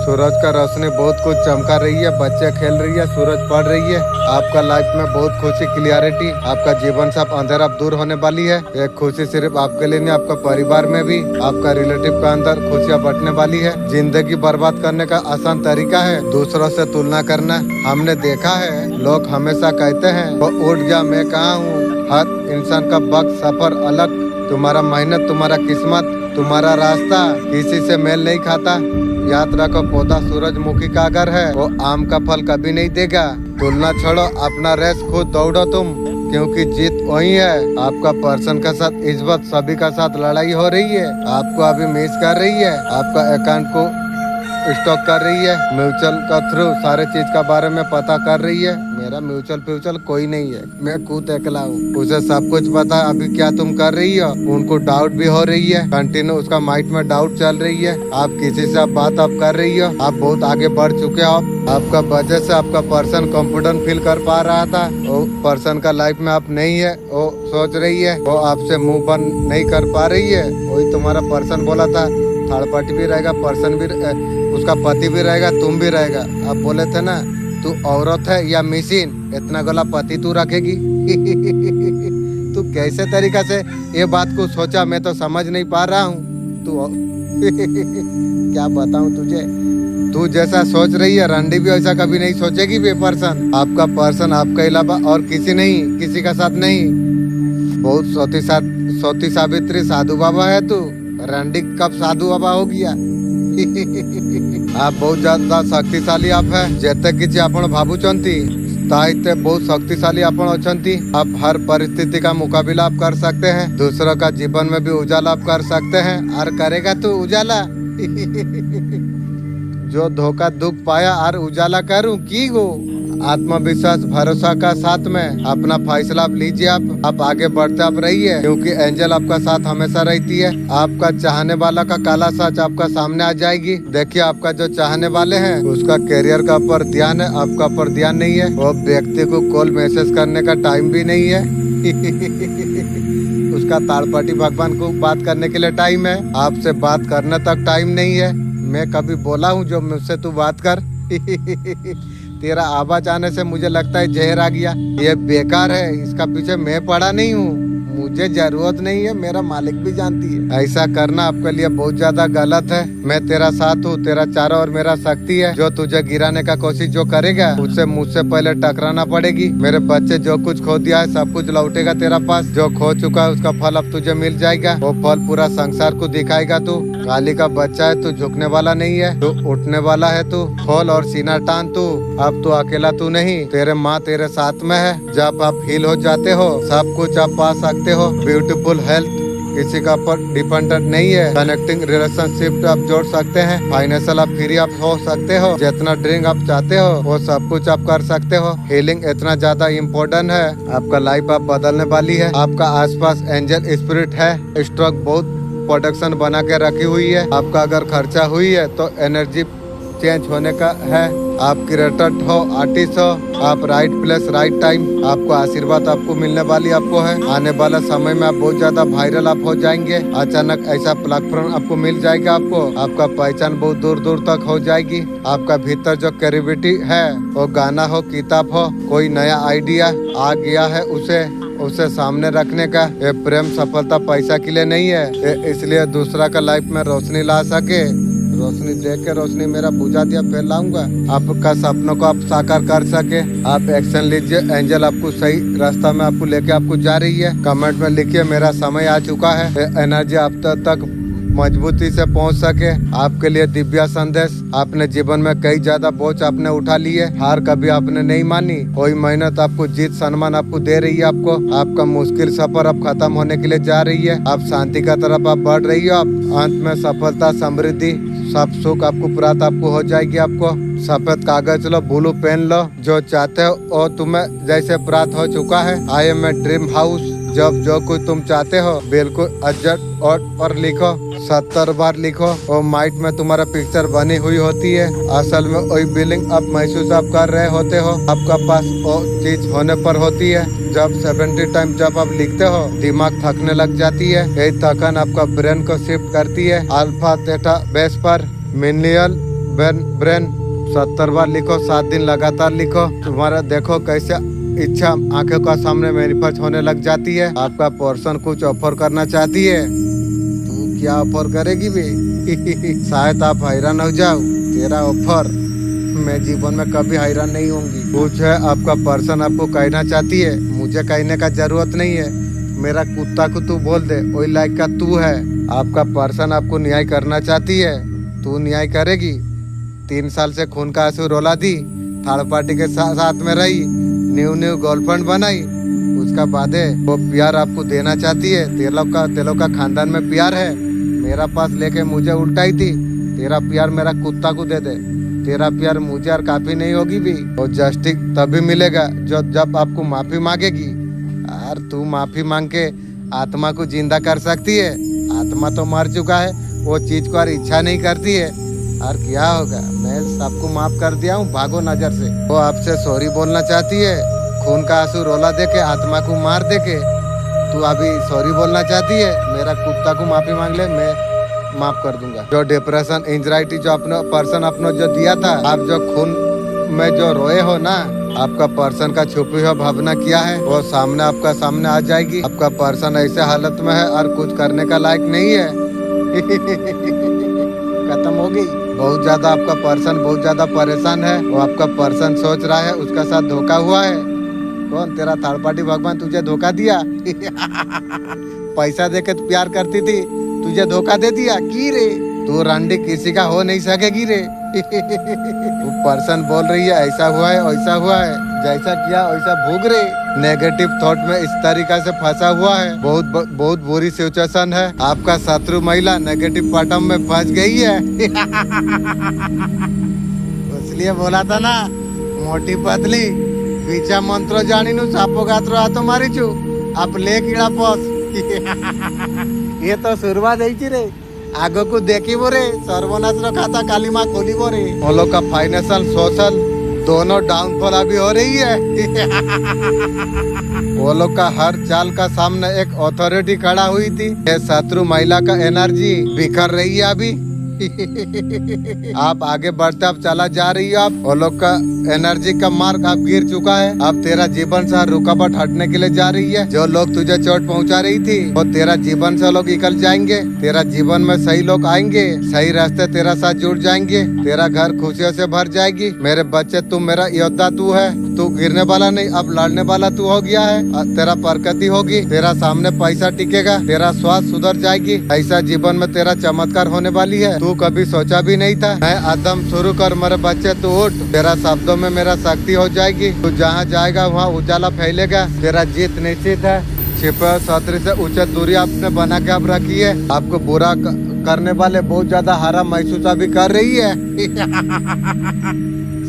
सूरज का रोशनी बहुत कुछ चमका रही है, बच्चे खेल रही है, सूरज पड़ रही है। आपका लाइफ में बहुत खुशी, क्लियरिटी, आपका जीवन से अब अंधेरा दूर होने वाली है। ये खुशी सिर्फ आपके लिए नहीं, आपका परिवार में भी, आपका रिलेटिव का अंदर खुशियाँ बटने वाली है। जिंदगी बर्बाद करने का आसान तरीका है दूसरों से तुलना करना। हमने देखा है लोग हमेशा कहते हैं वो उठ गया, मैं कहाँ हूँ। हर इंसान का वक्त सफर अलग। तुम्हारा मेहनत, तुम्हारा किस्मत, तुम्हारा रास्ता किसी से मेल नहीं खाता। याद रखो, पौधा सूरजमुखी का अगर है वो आम का फल कभी नहीं देगा। तुलना छोड़ो, अपना रेस खुद दौड़ो तुम, क्योंकि जीत वही है। आपका पर्सन के साथ इस वक्त सभी का साथ लड़ाई हो रही है। आपको अभी मिस कर रही है, आपका अकाउंट को स्टॉक कर रही है, म्यूचुअल का थ्रू सारे चीज का बारे में पता कर रही है। मेरा म्यूचुअल फ्यूचुअल कोई नहीं है, मैं खुद अकेला हूँ। उसे सब कुछ पता है अभी क्या तुम कर रही हो। उनको डाउट भी हो रही है, कंटिन्यू उसका माइंड में डाउट चल रही है। आप किसी से बात आप कर रही हो, आप बहुत आगे बढ़ चुके हो। आपका वजह से आपका पर्सन कॉन्फिडेंट फील कर पा रहा था, वो पर्सन का लाइफ में आप नहीं है। वो सोच रही है, वो आपसे मुंह बंद नहीं कर पा रही है। वही तुम्हारा पर्सन बोला था थर्ड पार्टी भी रहेगा, पर्सन भी, उसका पति भी रहेगा, तुम भी रहेगा। आप बोले थे ना तू औरत है या मशीन, इतना गला पति तू रखेगी। तू कैसे तरीका से ये बात को सोचा, मैं तो समझ नहीं पा रहा हूँ। तू क्या बताऊँ तुझे, तू जैसा सोच रही है रंडी भी ऐसा कभी नहीं सोचेगी। बे पर्सन, आपका पर्सन आपके अलावा और किसी नहीं, किसी का साथ नहीं। बहुत सती सावित्री साधु बाबा है तू। रंडी कब साधु बाबा हो गया। आप बहुत ज्यादा शक्तिशाली आप है। जेते किसी आपण भावुचंती ताहिते बहुत शक्तिशाली आपण अछंती। आप हर परिस्थिति का मुकाबला आप कर सकते हैं। दूसरों का जीवन में भी उजाला आप कर सकते हैं। और करेगा तू उजाला। जो धोखा दुख पाया और उजाला करूं की गो। आत्मविश्वास भरोसा का साथ में अपना फैसला आप लीजिए। आप आगे बढ़ते आप रहिए, क्योंकि एंजल आपका साथ हमेशा रहती है। आपका चाहने वाला का काला सच आपका सामने आ जाएगी। देखिए, आपका जो चाहने वाले हैं उसका करियर का ऊपर ध्यान है, आपका ऊपर ध्यान नहीं है। वो व्यक्ति को कॉल मैसेज करने का टाइम भी नहीं है। उसका ताड़पटी भगवान को बात करने के लिए टाइम है, आपसे बात करने तक टाइम नहीं है। मैं कभी बोला हूँ जो मुझसे तू बात कर। तेरा आवाज आने से मुझे लगता है जहर आ गया। ये बेकार है, इसका पीछे मैं पड़ा नहीं हूँ। मुझे जरूरत नहीं है, मेरा मालिक भी जानती है। ऐसा करना आपके लिए बहुत ज्यादा गलत है। मैं तेरा साथ हूँ, तेरा चारों ओर मेरा शक्ति है। जो तुझे गिराने का कोशिश जो करेगा उससे मुझसे पहले टकराना पड़ेगी। मेरे बच्चे, जो कुछ खो दिया है सब कुछ लौटेगा तेरा पास। जो खो चुका है उसका फल अब तुझे मिल जाएगा। वो फल पूरा संसार को दिखाएगा। तू काली का बच्चा है, तू झुकने वाला नहीं है, तू उठने वाला है। तू खोल और सीना टान। तू अब तू अकेला तू नहीं, तेरे माँ तेरे साथ में है। जब आप हील हो जाते हो सब कुछ आप पा सकते हो। ब्यूटीफुल हेल्थ किसी का पर डिपेंडेंट नहीं है। कनेक्टिंग रिलेशनशिप आप जोड़ सकते हैं। फाइनेंशियल आप फ्री आप हो सकते हो। जितना ड्रिंक आप चाहते हो वो सब कुछ आप कर सकते हो। हीलिंग इतना ज्यादा इम्पोर्टेंट है। आपका लाइफ आप बदलने वाली है। आपका आसपास एंजल स्पिरिट है। स्टॉक बहुत प्रोडक्शन बना के रखी हुई है। आपका अगर खर्चा हुई है तो एनर्जी चेंज होने का है। आप क्रिएटर हो, आर्टिस्ट हो, आप राइट प्लेस राइट टाइम, आपको आशीर्वाद आपको मिलने वाली आपको है। आने वाला समय में आप बहुत ज्यादा वायरल आप हो जाएंगे। अचानक ऐसा प्लेटफॉर्म आपको मिल जाएगा, आपका पहचान बहुत दूर दूर तक हो जाएगी। आपका भीतर जो क्रिएटिविटी है, वो गाना हो, किताब हो, कोई नया आइडिया आ गया है, उसे सामने रखने का। ये प्रेम सफलता पैसा के लिए नहीं है, इसलिए दूसरा का लाइफ में रोशनी ला सके। रोशनी देख के रोशनी मेरा बुझा दिया फैलाऊंगा। आपका सपनों को आप साकार कर सके। आप एक्शन लीजिए, एंजल आपको सही रास्ता में आपको लेके आपको जा रही है। कमेंट में लिखिए मेरा समय आ चुका है। एनर्जी आप तक मजबूती से पहुंच सके। आपके लिए दिव्या संदेश। आपने जीवन में कई ज्यादा बोझ आपने उठा लिए, हार कभी आपने नहीं मानी। कोई मेहनत आपको जीत सम्मान आपको दे रही है। आपका मुश्किल सफर अब खत्म होने के लिए जा रही है। आप शांति का तरफ आप बढ़ रही हो। आप अंत में सफलता, समृद्धि, सब सुख आपको प्राप्त आपको हो जाएगी। आपको सफेद कागज लो, ब्लू पेन लो, जो चाहते हो और तुम्हें जैसे प्राप्त हो चुका है। I am a dream house. जब जो कुछ तुम चाहते हो बिल्कुल अजट और लिखो, 70 बार लिखो और माइंड में तुम्हारा पिक्चर बनी हुई होती है। असल में वही फीलिंग आप महसूस आप कर रहे होते हो, आपका पास वो चीज होने पर होती है। जब 70 टाइम जब आप लिखते हो, दिमाग थकने लग जाती है। यही थकान आपका ब्रेन को शिफ्ट करती है अल्फा थीटा बेस पर। मिनियल ब्रेन 70 बार लिखो, 7 दिन लगातार लिखो। तुम्हारा देखो कैसे इच्छा आंखों का सामने मैनिफेस्ट होने लग जाती है। आपका पर्सन कुछ ऑफर करना चाहती है, तू क्या ऑफर करेगी बे? शायद आप हैरान हो जाओ, तेरा ऑफर। मैं जीवन में कभी हैरान नहीं होंगी। कुछ है आपका पर्सन आपको कहना चाहती है, मुझे कहने का जरूरत नहीं है। मेरा कुत्ता को तू बोल दे, वही लाइक का तू है। आपका पर्सन आपको न्याय करना चाहती है, तू न्याय करेगी। 3 साल से खून का आंसू रोला दी, थर्ड पार्टी के साथ में रही, न्यू गर्लफ्रेंड बनाई, उसका बाद वो प्यार आपको देना चाहती है। तेलों का खानदान में प्यार है, मेरा पास लेके मुझे उल्टाई थी। तेरा प्यार मेरा कुत्ता को दे दे, तेरा प्यार मुझे और काफी नहीं होगी भी। और जस्टिस तभी मिलेगा जब आपको माफी मांगेगी। यार तू माफी मांग के आत्मा को जिंदा कर सकती है। आत्मा तो मर चुका है, वो चीज को और इच्छा नहीं करती है। और क्या होगा, मैं सबको माफ कर दिया हूँ, भागो नजर से। वो आपसे सॉरी बोलना चाहती है, खून का आंसू रोला देके, आत्मा को मार देके। तू अभी सॉरी बोलना चाहती है, मेरा कुत्ता को माफी मांग ले, मैं माफ कर दूंगा। जो डिप्रेशन, एंजाइटी जो अपना पर्सन अपना जो दिया था, आप जो खून में जो रोए हो ना, आपका पर्सन का छुपी हुआ भावना क्या है, वो सामने आपका सामने आ जाएगी। आपका पर्सन ऐसे हालत में है और कुछ करने का लायक नहीं है। खत्म हो गई। बहुत ज्यादा आपका पर्सन बहुत ज्यादा परेशान है। वो आपका पर्सन सोच रहा है उसका साथ धोखा हुआ है। कौन? तेरा थर्ड पार्टी भगवान तुझे धोखा दिया। पैसा देके तू प्यार करती थी, तुझे धोखा दे दिया की रे? तू रांडी किसी का हो नहीं सकेगी रे। वो पर्सन बोल रही है ऐसा हुआ है वैसा हुआ है, जैसा किया वैसा भोग रे। नेगेटिव थॉट में इस तरीका से फंसा हुआ है। बहुत बुरी सिचुएशन है। आपका शत्रु महिला नेगेटिव पैटर्न में फंस गई है। इसलिए बोला था ना, मोटी पतली पीछा मंत्र जानी नु सापो गात्रो हाथो मारी छु, आप ले कीड़ा पस। ये तो शुरुआत है रे, आगो को देखी बोरे सर्वनाश रो खाता काली माँ खोली बोरे। वो लोग का फाइनेंशियल सोशल दोनों डाउनफॉल अभी हो रही है। वो लोग का हर चाल का सामने एक अथॉरिटी खड़ा हुई थी। ये शत्रु महिला का एनर्जी बिखर रही है अभी। आप आगे बढ़ते आप चला जा रही है। आप वो लोग का एनर्जी का मार्ग आप गिर चुका है। अब तेरा जीवन से रुकावट हटने के लिए जा रही है। जो लोग तुझे चोट पहुंचा रही थी वो तेरा जीवन से लोग निकल जाएंगे। तेरा जीवन में सही लोग आएंगे, सही रास्ते तेरा साथ जुड़ जाएंगे। तेरा घर खुशियों से भर जाएगी। मेरे बच्चे, तू मेरा योद्धा तू है। तू गिरने वाला नहीं, अब लड़ने वाला तू हो गया है। तेरा प्रगति होगी, तेरा सामने पैसा टिकेगा, तेरा स्वास्थ्य सुधर जाएगी। ऐसा जीवन में तेरा चमत्कार होने वाली है। तू कभी सोचा भी नहीं था। मैं आदम शुरू कर मेरे बच्चे, तू उठ। तेरा शब्दों में मेरा शक्ति हो जाएगी। तू जहाँ जाएगा वहाँ उजाला फैलेगा। तेरा जीत निश्चित है। छिपे शत्रु से उचित दूरी आपने बना के आप रखी है। आपको बुरा करने वाले बहुत ज्यादा हारा महसूस अभी कर रही है।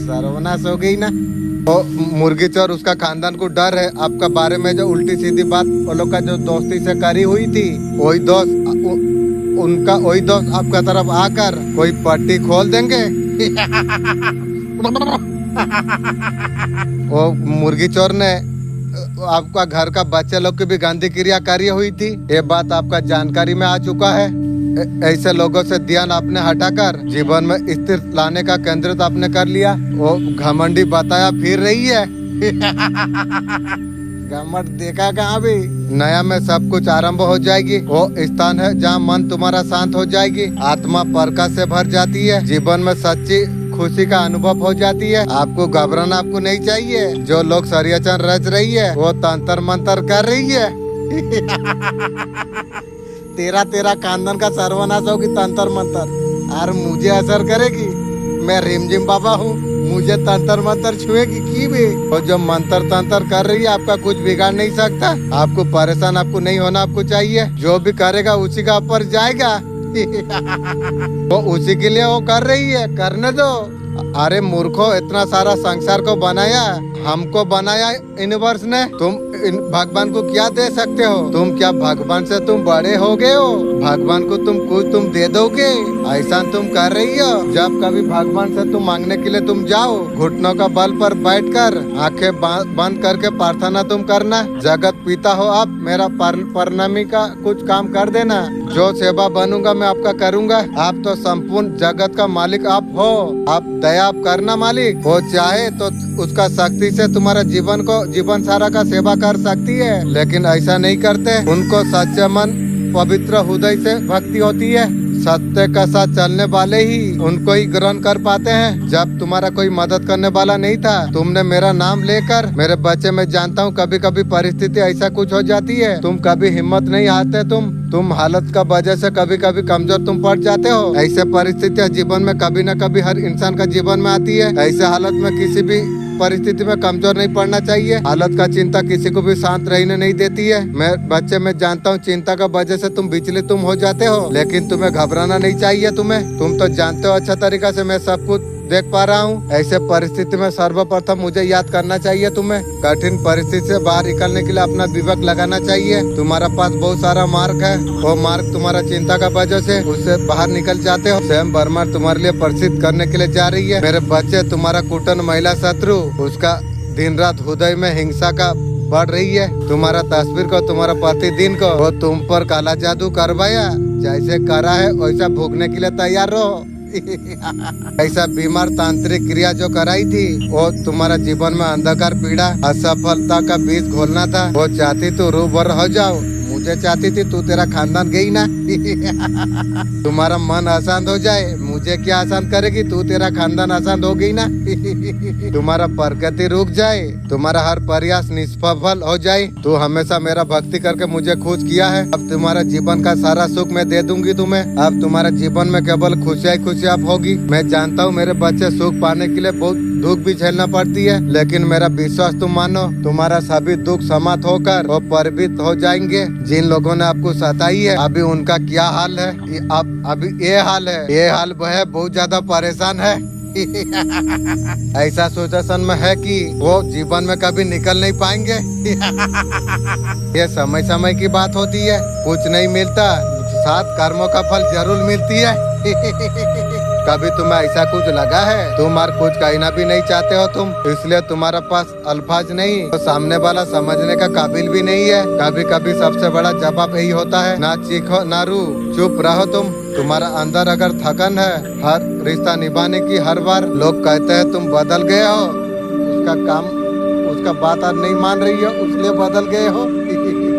सर्वनाश हो गई ना। तो मुर्गी चोर उसका खानदान को डर है आपका बारे में। जो उल्टी सीधी बात वो लोग का जो दोस्ती से करी हुई थी, वही दोस्त आपका तरफ आकर कोई पट्टी खोल देंगे। वो मुर्गी चोर ने आपका घर का बच्चे लोग की भी गंदी क्रिया करी हुई थी, ये बात आपका जानकारी में आ चुका है। ऐसे लोगों से ध्यान आपने हटाकर जीवन में स्थिर लाने का केंद्रित आपने कर लिया। वो घमंडी बताया फिर रही है। घमंड देखा कहाँ भी। नया में सब कुछ आरंभ हो जाएगी। वो स्थान है जहाँ मन तुम्हारा शांत हो जाएगी, आत्मा प्रकाश से भर जाती है, जीवन में सच्ची खुशी का अनुभव हो जाती है। आपको घबराना आपको नहीं चाहिए। जो लोग षड्यंत्र रच रही है वो तंत्र मंत्र कर रही है। तेरा खानदान का सर्वनाश होगी तंत्र मंत्र, और मुझे असर करेगी। मैं रिमझिम बाबा हूँ, मुझे तंत्र मंत्र छुएगी की भी। और जो मंत्र तंत्र कर रही है आपका कुछ बिगाड़ नहीं सकता। आपको परेशान आपको नहीं होना आपको चाहिए। जो भी करेगा उसी का ऊपर जाएगा। वो उसी के लिए वो कर रही है, करने दो। अरे मूर्खो, इतना सारा संसार को बनाया, हमको बनाया यूनिवर्स ने। तुम भगवान को क्या दे सकते हो? तुम क्या भगवान से तुम बड़े हो गए हो? भगवान को तुम कुछ तुम दे दोगे? ऐसा तुम कर रही हो। जब कभी भगवान से तुम मांगने के लिए तुम जाओ, घुटनों का बल पर बैठकर आंखें बंद करके प्रार्थना तुम करना, जगत पिता हो आप, मेरा प्रणामी का कुछ काम कर देना। जो सेवा बनूंगा मैं आपका करूंगा। आप तो संपूर्ण जगत का मालिक आप हो। आप दया आप करना मालिक। वो चाहे तो उसका शक्ति से तुम्हारा जीवन सारा का सेवा कर सकती है, लेकिन ऐसा नहीं करते। उनको सच्चा मन पवित्र हृदय से भक्ति होती है। सत्य का साथ चलने वाले ही उनको ही ग्रहण कर पाते हैं। जब तुम्हारा कोई मदद करने वाला नहीं था, तुमने मेरा नाम लेकर, मेरे बच्चे मैं जानता हूँ कभी कभी परिस्थिति ऐसा कुछ हो जाती है, तुम कभी हिम्मत नहीं आते, तुम हालत का वजह से कभी कभी कमजोर तुम पड़ जाते हो। ऐसे परिस्थितियाँ जीवन में कभी न कभी हर इंसान का जीवन में आती है। ऐसे हालत में किसी भी परिस्थिति में कमजोर नहीं पड़ना चाहिए। हालत का चिंता किसी को भी शांत रहने नहीं देती है। मैं बच्चे मैं जानता हूँ चिंता का वजह से तुम विचलित तुम हो जाते हो, लेकिन तुम्हें घबराना नहीं चाहिए। तुम तो जानते हो अच्छा तरीका से मैं सब कुछ देख पा रहा हूँ। ऐसे परिस्थिति में सर्वप्रथम मुझे याद करना चाहिए तुम्हें। कठिन परिस्थिति से बाहर निकलने के लिए अपना विवेक लगाना चाहिए। तुम्हारा पास बहुत सारा मार्ग है। वो मार्ग तुम्हारा चिंता का वजह से उससे बाहर निकल जाते हो। स्वयं बर्मा तुम्हारे लिए प्रसिद्ध करने के लिए जा रही है। मेरे बच्चे, तुम्हारा कुटन महिला शत्रु, उसका दिन रात हृदय में हिंसा का बढ़ रही है। तुम्हारा तस्वीर को, तुम्हारा प्रतिदिन को वो तुम पर काला जादू करवाया। जैसे करा है वैसा भोगने के लिए तैयार रहो। ऐसा बीमार तांत्रिक क्रिया जो कराई थी, वो तुम्हारा जीवन में अंधकार पीड़ा असफलता का बीज घोलना था। वो चाहती तू रूबर हो जाओ, मुझे चाहती थी तू तेरा खानदान गई ना। तुम्हारा मन अशांत हो जाए, मुझे क्या अशांत करेगी? तू तेरा खानदान अशांत हो गई ना। तुम्हारा प्रगति रुक जाए, तुम्हारा हर प्रयास निष्फल हो जाए। तू हमेशा मेरा भक्ति करके मुझे खुश किया है। अब तुम्हारा जीवन का सारा सुख मैं दे दूंगी तुम्हें। अब तुम्हारा जीवन में केवल खुशियाँ होगी। मैं जानता हूँ मेरे बच्चे सुख पाने के लिए बहुत दुख भी झेलना पड़ती है, लेकिन मेरा विश्वास तुम मानो, तुम्हारा सभी दुख समाप्त होकर वो परिवित हो जाएंगे। जिन लोगों ने आपको सताई है, अभी उनका क्या हाल है? अब अभी ये हाल है। ये हाल वह बहुत ज्यादा परेशान है। ऐसा सिचुएशन में है कि वो जीवन में कभी निकल नहीं पाएंगे। ये समय समय की बात होती है, कुछ नहीं मिलता, साथ कर्मों का फल जरूर मिलती है। कभी तुम्हें ऐसा कुछ लगा है तुम और कुछ कहना भी नहीं चाहते हो तुम, इसलिए तुम्हारा पास अल्फाज नहीं, तो सामने वाला समझने का काबिल भी नहीं है। कभी कभी सबसे बड़ा जवाब यही होता है, ना चीखो ना रू, चुप रहो तुम। तुम्हारा अंदर अगर थकन है हर रिश्ता निभाने की, हर बार लोग कहते हैं तुम बदल गए हो, उसका बात आज नहीं मान रही हो इसलिए बदल गए हो।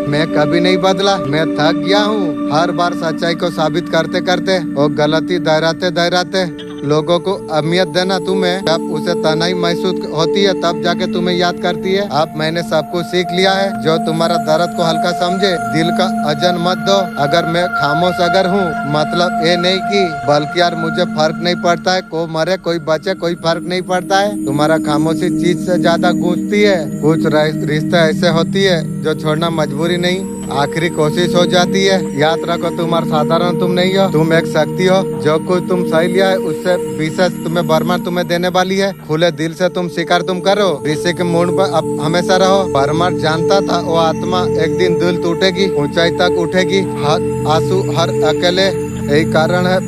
मैं कभी नहीं बदला, मैं थक गया हूँ। हर बार सच्चाई को साबित करते करते और गलती दोहराते लोगों को अहमियत देना तुम्हें जब उसे तनाई महसूस होती है तब जाके तुम्हें याद करती है। अब मैंने सब कुछ सीख लिया है। जो तुम्हारा दर्द को हल्का समझे, दिल का अजन मत दो। अगर मैं खामोश अगर हूँ मतलब ये नहीं कि, बल्कि यार मुझे फर्क नहीं पड़ता है, कोई मरे कोई बचे कोई फर्क नहीं पड़ता है। तुम्हारा खामोशी चीज से ज्यादा गूंजती है। कुछ रिश्ते ऐसे होती है जो छोड़ना मजबूरी नहीं, आखिरी कोशिश हो जाती है। याद रखो तुम्हारा साधारण तुम नहीं हो, तुम एक शक्ति हो। जो कुछ तुम सही लिया है उससे विशेष तुम्हें बर्मा तुम्हें देने वाली है। खुले दिल से तुम शिकार तुम करो, ऋषि के मूड पर अब हमेशा रहो। बर्मा जानता था वो आत्मा एक दिन दिल टूटेगी, ऊंचाई तक उठेगी, आंसू हर अकेले। यही कारण है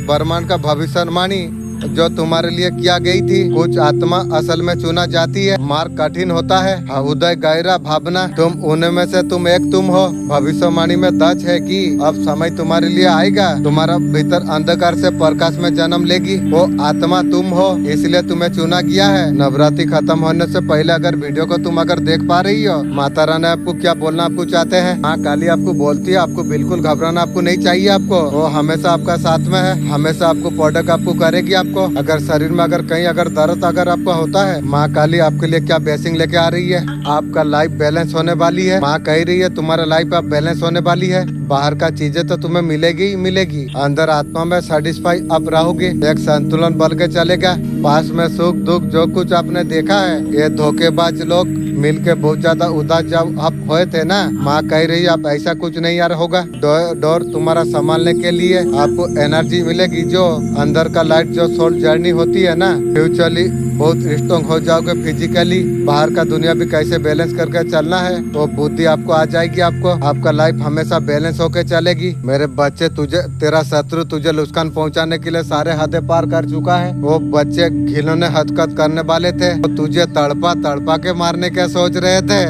बर्मा का भविष्यवाणी जो तुम्हारे लिए किया गई थी। कुछ आत्मा असल में चुना जाती है, मार्ग कठिन होता है, उदय गहरा भावना, तुम उनमें से तुम एक तुम हो। भविष्यवाणी में दर्ज है कि अब समय तुम्हारे लिए आएगा, तुम्हारा भीतर अंधकार से प्रकाश में जन्म लेगी, वो आत्मा तुम हो, इसलिए तुम्हें चुना गया है। नवरात्रि खत्म होने से पहले अगर वीडियो को तुम अगर देख पा रही हो, माता रानी आपको क्या बोलना आपको चाहते हैं। माँ काली आपको बोलती है आपको बिल्कुल घबराना आपको नहीं चाहिए, आपको वो हमेशा आपका साथ में है, हमेशा आपको प्रोटेक्ट आपको करेगी। आपको अगर शरीर में अगर कहीं अगर दर्द अगर आपको होता है, माँ काली आपके लिए क्या ब्लेसिंग लेके आ रही है, आपका लाइफ बैलेंस होने वाली है। माँ कह रही है तुम्हारा लाइफ अब बैलेंस होने वाली है। बाहर का चीजें तो तुम्हें मिलेगी ही मिलेगी, अंदर आत्मा में सेटिस्फाई आप रहोगे, एक संतुलन बन के चलेगा। पास में सुख दुख जो कुछ आपने देखा है, ये धोखेबाज लोग मिलके बहुत ज्यादा उदास जब आप हुए थे ना, माँ कह रही है आप ऐसा कुछ नहीं यार होगा। डोर तुम्हारा संभालने के लिए आपको एनर्जी मिलेगी, जो अंदर का लाइट जो सोल जर्नी होती है ना, फ्यूचरली बहुत स्ट्रॉन्ग हो जाओगे फिजिकली। बाहर का दुनिया भी कैसे बैलेंस करके चलना है वो बुद्धि आपको आ जाएगी। आपको आपका लाइफ हमेशा बैलेंस होके चलेगी। मेरे बच्चे तुझे तेरा शत्रु तुझे नुकसान पहुंचाने के लिए सारे हदें पार कर चुका है। वो बच्चे घिनौने हरकत करने वाले थे, वो तुझे तड़पा तड़पा के मारने के सोच रहे थे।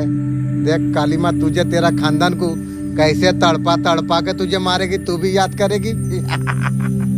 देख काली माँ तुझे तेरा खानदान को कैसे तड़पा तड़पा के तुझे मारेगी, तू भी याद करेगी।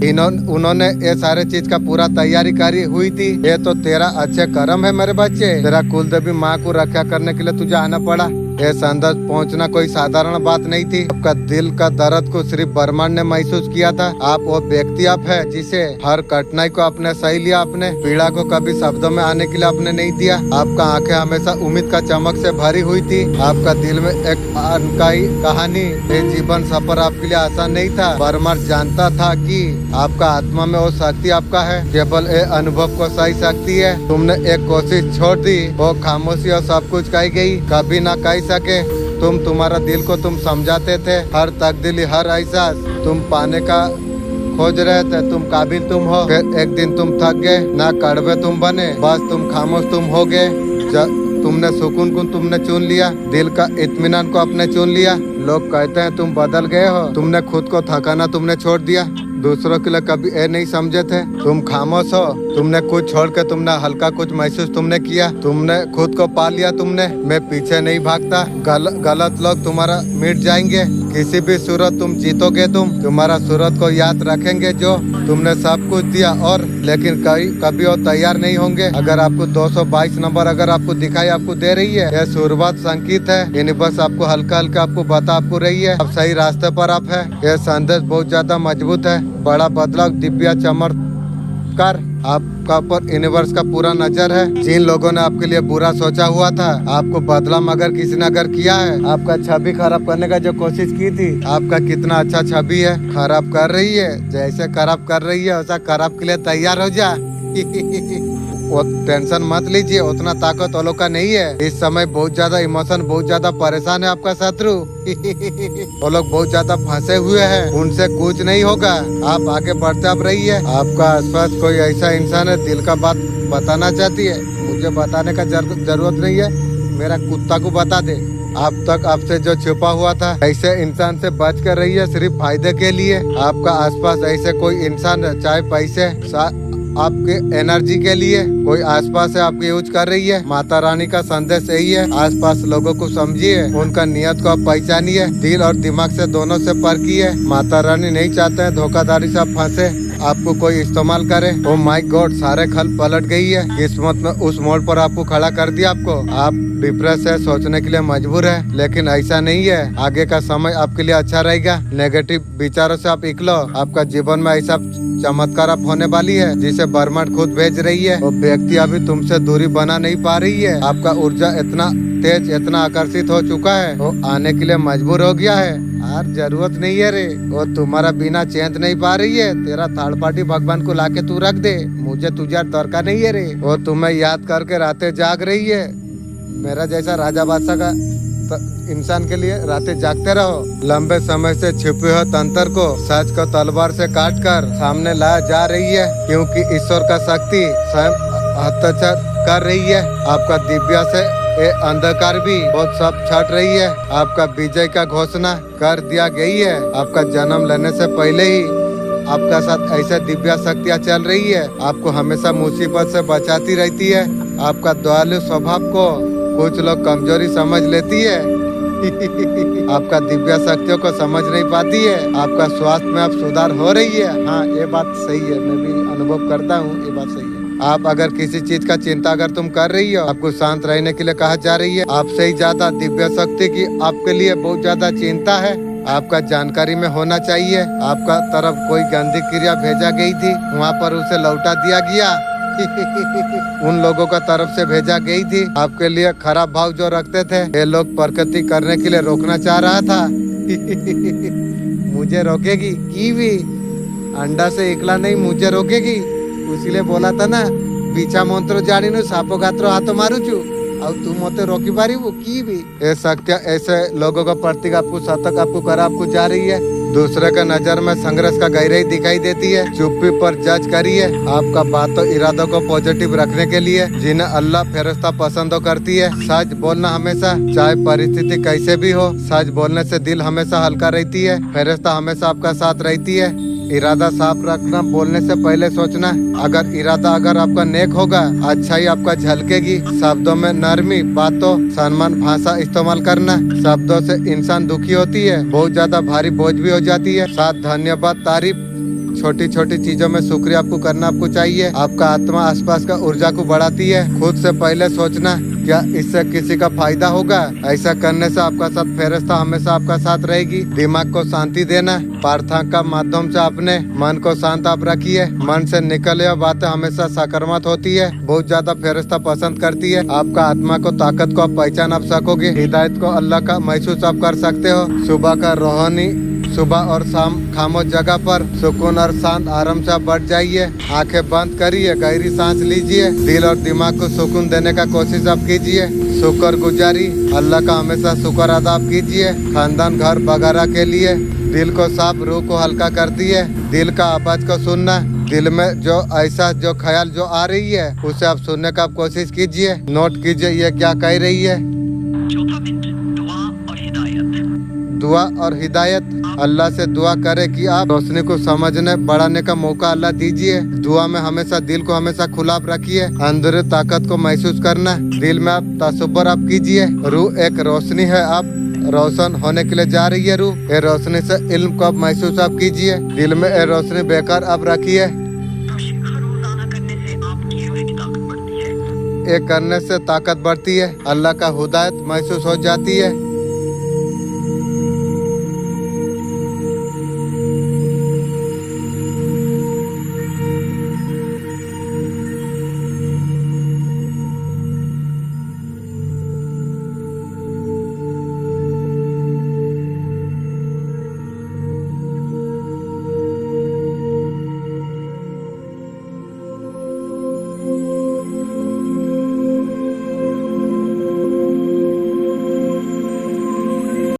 उन्होंने ये सारे चीज का पूरा तैयारी करी हुई थी। ये तो तेरा अच्छे कर्म है मेरे बच्चे, तेरा कुल देवी माँ को रक्षा करने के लिए तुझे आना पड़ा। ये संदेश पहुंचना कोई साधारण बात नहीं थी। आपका दिल का दर्द को सिर्फ ब्रह्मांड ने महसूस किया था। आप वो व्यक्ति आप है जिसे हर कठिनाई को आपने सही लिया, अपने पीड़ा को कभी शब्दों में आने के लिए आपने नहीं दिया। आपका आंखें हमेशा उम्मीद का चमक से भरी हुई थी। आपका दिल में एक अनकाई कहानी। ये जीवन सफर आपके लिए आसान नहीं था। ब्रह्मांड जानता था कि आपका आत्मा में वो शक्ति आपका है, केवल ये अनुभव को सही सकती है। तुमने एक कोशिश छोड़ दी, वो खामोशी और सब कुछ कही गई, कभी ना कह सके। तुम तुम्हारा दिल को तुम समझाते थे, हर तकदीली हर एहसास तुम पाने का खोज रहे थे। तुम काबिल तुम हो, फिर एक दिन तुम थक गए, ना कड़वे तुम बने, बस तुम खामोश तुम हो गए। तुमने सुकून को तुमने चुन लिया, दिल का इत्मीनान को अपने चुन लिया। लोग कहते हैं तुम बदल गए हो, तुमने खुद को थकाना तुमने छोड़ दिया, दूसरों के लिए कभी ये नहीं समझे थे। तुम खामोश हो, तुमने कुछ छोड़ के तुमने हल्का कुछ महसूस तुमने किया, तुमने खुद को पा लिया। तुमने मैं पीछे नहीं भागता, गलत लोग तुम्हारा मिट जाएंगे, किसी भी सूरत तुम जीतोगे। तुम्हारा सूरत को याद रखेंगे जो तुमने सब कुछ दिया, और लेकिन कभी वो तैयार नहीं होंगे। अगर आपको 222 नंबर अगर आपको दिखाई आपको दे रही है, यह शुरुआत संकेत है। यूनिवर्स आपको हल्का हल्का आपको बता आपको रही है अब सही रास्ते पर आप है। यह संदेश बहुत ज्यादा मजबूत है। बड़ा बदलाव दिव्य चमत्कार आपका पर यूनिवर्स का पूरा नजर है। जिन लोगों ने आपके लिए बुरा सोचा हुआ था, आपको बदला मगर किसी ने अगर किया है, आपका छवि खराब करने का जो कोशिश की थी, आपका कितना अच्छा छवि है खराब कर रही है। जैसे खराब कर रही है वैसा खराब के लिए तैयार हो जा। वो टेंशन मत लीजिए, उतना ताकत वो लोग का नहीं है। इस समय बहुत ज्यादा इमोशन बहुत ज्यादा परेशान है आपका शत्रु। वो लोग बहुत ज्यादा फंसे हुए हैं, उनसे कुछ नहीं होगा। आप आगे बढ़ते आप रहिए। आपका आसपास कोई ऐसा इंसान है दिल का बात बताना चाहती है, मुझे बताने का जरूरत नहीं है, मेरा कुत्ता को बता दे। अब तक आपसे जो छुपा हुआ था, ऐसे इंसान से बच कर रही है सिर्फ फायदे के लिए। आपका आसपास ऐसे कोई इंसान है, चाहे पैसे आपके एनर्जी के लिए कोई आसपास है आपकी यूज कर रही है। माता रानी का संदेश यही है, आसपास लोगों को समझिए, उनका नियत को आप पहचानिए, दिल और दिमाग से दोनों से परखिए। माता रानी नहीं चाहते हैं धोखाधड़ी से आप फंसे, आपको कोई इस्तेमाल करे। ओ माय गॉड, सारे खल पलट गई है। किस्मत में उस मोड़ पर आपको खड़ा कर दिया। आपको आप डिप्रेस है, सोचने के लिए मजबूर है, लेकिन ऐसा नहीं है। आगे का समय आपके लिए अच्छा रहेगा। नेगेटिव विचारों से आप निकलो। आपका जीवन में ऐसा चमत्कार आप होने वाली है जिसे ब्रह्मांड खुद भेज रही है। वो व्यक्ति अभी तुमसे दूरी बना नहीं पा रही है। आपका ऊर्जा इतना तेज इतना आकर्षित हो चुका है, वो आने के लिए मजबूर हो गया है। यार जरूरत नहीं है रे, वो तुम्हारा बिना चैन नहीं पा रही है। तेरा थर्ड पार्टी भगवान को लाके तू रख दे, मुझे तुझे दरकार नहीं है रे। वो तुम्हें याद करके रातें जाग रही है। मेरा जैसा राजा बादशाह का इंसान के लिए रातें जागते रहो। लंबे समय से छुपे हुए तंत्र को सच को तलवार से काट कर सामने लाया जा रही है, क्योंकि ईश्वर का शक्ति स्वयं हस्तक्षेप कर रही है। आपका दिव्या से ये अंधकार भी बहुत सब छट रही है। आपका विजय का घोषणा कर दिया गई है। आपका जन्म लेने से पहले ही आपका साथ ऐसा दिव्य शक्तियाँ चल रही है, आपको हमेशा मुसीबत से बचाती रहती है। आपका दयालु स्वभाव को कुछ लोग कमजोरी समझ लेती है। आपका दिव्य शक्तियों को समझ नहीं पाती है। आपका स्वास्थ्य में अब सुधार हो रही है। हाँ, ये बात सही है, मैं भी अनुभव करता हूँ, ये बात सही है। आप अगर किसी चीज का चिंता अगर तुम कर रही हो, आपको शांत रहने के लिए कहा जा रही है। आपसे ही ज्यादा दिव्य शक्ति की आपके लिए बहुत ज्यादा चिंता है। आपका जानकारी में होना चाहिए, आपका तरफ कोई गंदी क्रिया भेजा गई थी, वहाँ पर उसे लौटा दिया गया। उन लोगों का तरफ से भेजा गई थी। आपके लिए खराब भाव जो रखते थे, ये लोग प्रकृति करने के लिए रोकना चाह रहा था। मुझे रोकेगी कीवी, अंडा से इकला नहीं, मुझे रोकेगी। इसीलिए बोला था ना, पीछा मंत्र जानी नु सापो गात्रो हाथों मारू चू, और तुम मते रोकी पारी वो की भी। ये शक्तियाँ ऐसे लोगों का प्रतीक आपको सतर्क आपको करा आपको जा रही है। दूसरे का नजर में संघर्ष का गहराई दिखाई देती है। चुप्पी पर जज करिए। आपका बातों इरादों को पॉजिटिव रखने के लिए, जिन्हें अल्लाह फेरस्ता पसंद करती है। सच बोलना हमेशा, चाहे परिस्थिति कैसे भी हो। सच बोलने से दिल हमेशा हल्का रहती है। फेरस्ता हमेशा आपका साथ रहती है। इरादा साफ रखना, बोलने से पहले सोचना। अगर इरादा अगर आपका नेक होगा, अच्छाई आपका झलकेगी। शब्दों में नरमी, बातों सम्मान भाषा इस्तेमाल करना। शब्दों से इंसान दुखी होती है, बहुत ज्यादा भारी बोझ भी हो जाती है। साथ धन्यवाद, तारीफ, छोटी छोटी चीजों में शुक्रिया आपको करना आपको चाहिए। आपका आत्मा आसपास का ऊर्जा को बढ़ाती है। खुद से पहले सोचना, क्या इससे किसी का फायदा होगा। ऐसा करने से आपका साथ फेरस्ता हमेशा आपका साथ रहेगी। दिमाग को शांति देना, प्रार्थना का माध्यम से अपने मन को शांत आप रखिए। मन से निकले हुए बातें हमेशा सकारात्मक होती है, बहुत ज्यादा फेरस्ता पसंद करती है। आपका आत्मा को ताकत को आप पहचान आप सकोगे। हिदायत को अल्लाह का महसूस आप कर सकते हो। सुबह का रोहानी, सुबह और शाम खामोश जगह पर सुकून और शांत आराम से आप बैठ जाइए। आंखें बंद करिए, गहरी सांस लीजिए। दिल और दिमाग को सुकून देने का कोशिश आप कीजिए। शुक्र गुजारी, अल्लाह का हमेशा शुक्र अदा आप कीजिए। खानदान, घर वगैरह के लिए दिल को साफ, रूह को हल्का करती है। दिल का आवाज को सुनना, दिल में जो ऐसा जो ख्याल जो आ रही है, उसे आप सुनने का आप कोशिश कीजिए। नोट कीजिए ये क्या कह रही है। दुआ और हिदायत, अल्लाह से दुआ करे कि आप रोशनी को समझने बढ़ाने का मौका अल्लाह दीजिए। दुआ में हमेशा दिल को हमेशा खुला रखिए। अंदर ताकत को महसूस करना, दिल में आप तसव्वुर आप कीजिए। रूह एक रोशनी है, आप रोशन होने के लिए जा रही है रूह। ये रोशनी से इल्म को आप महसूस आप कीजिए। दिल में ये रोशनी बेकार आप रखिए। ये करने से ताकत बढ़ती है, अल्लाह का हिदायत महसूस हो जाती है।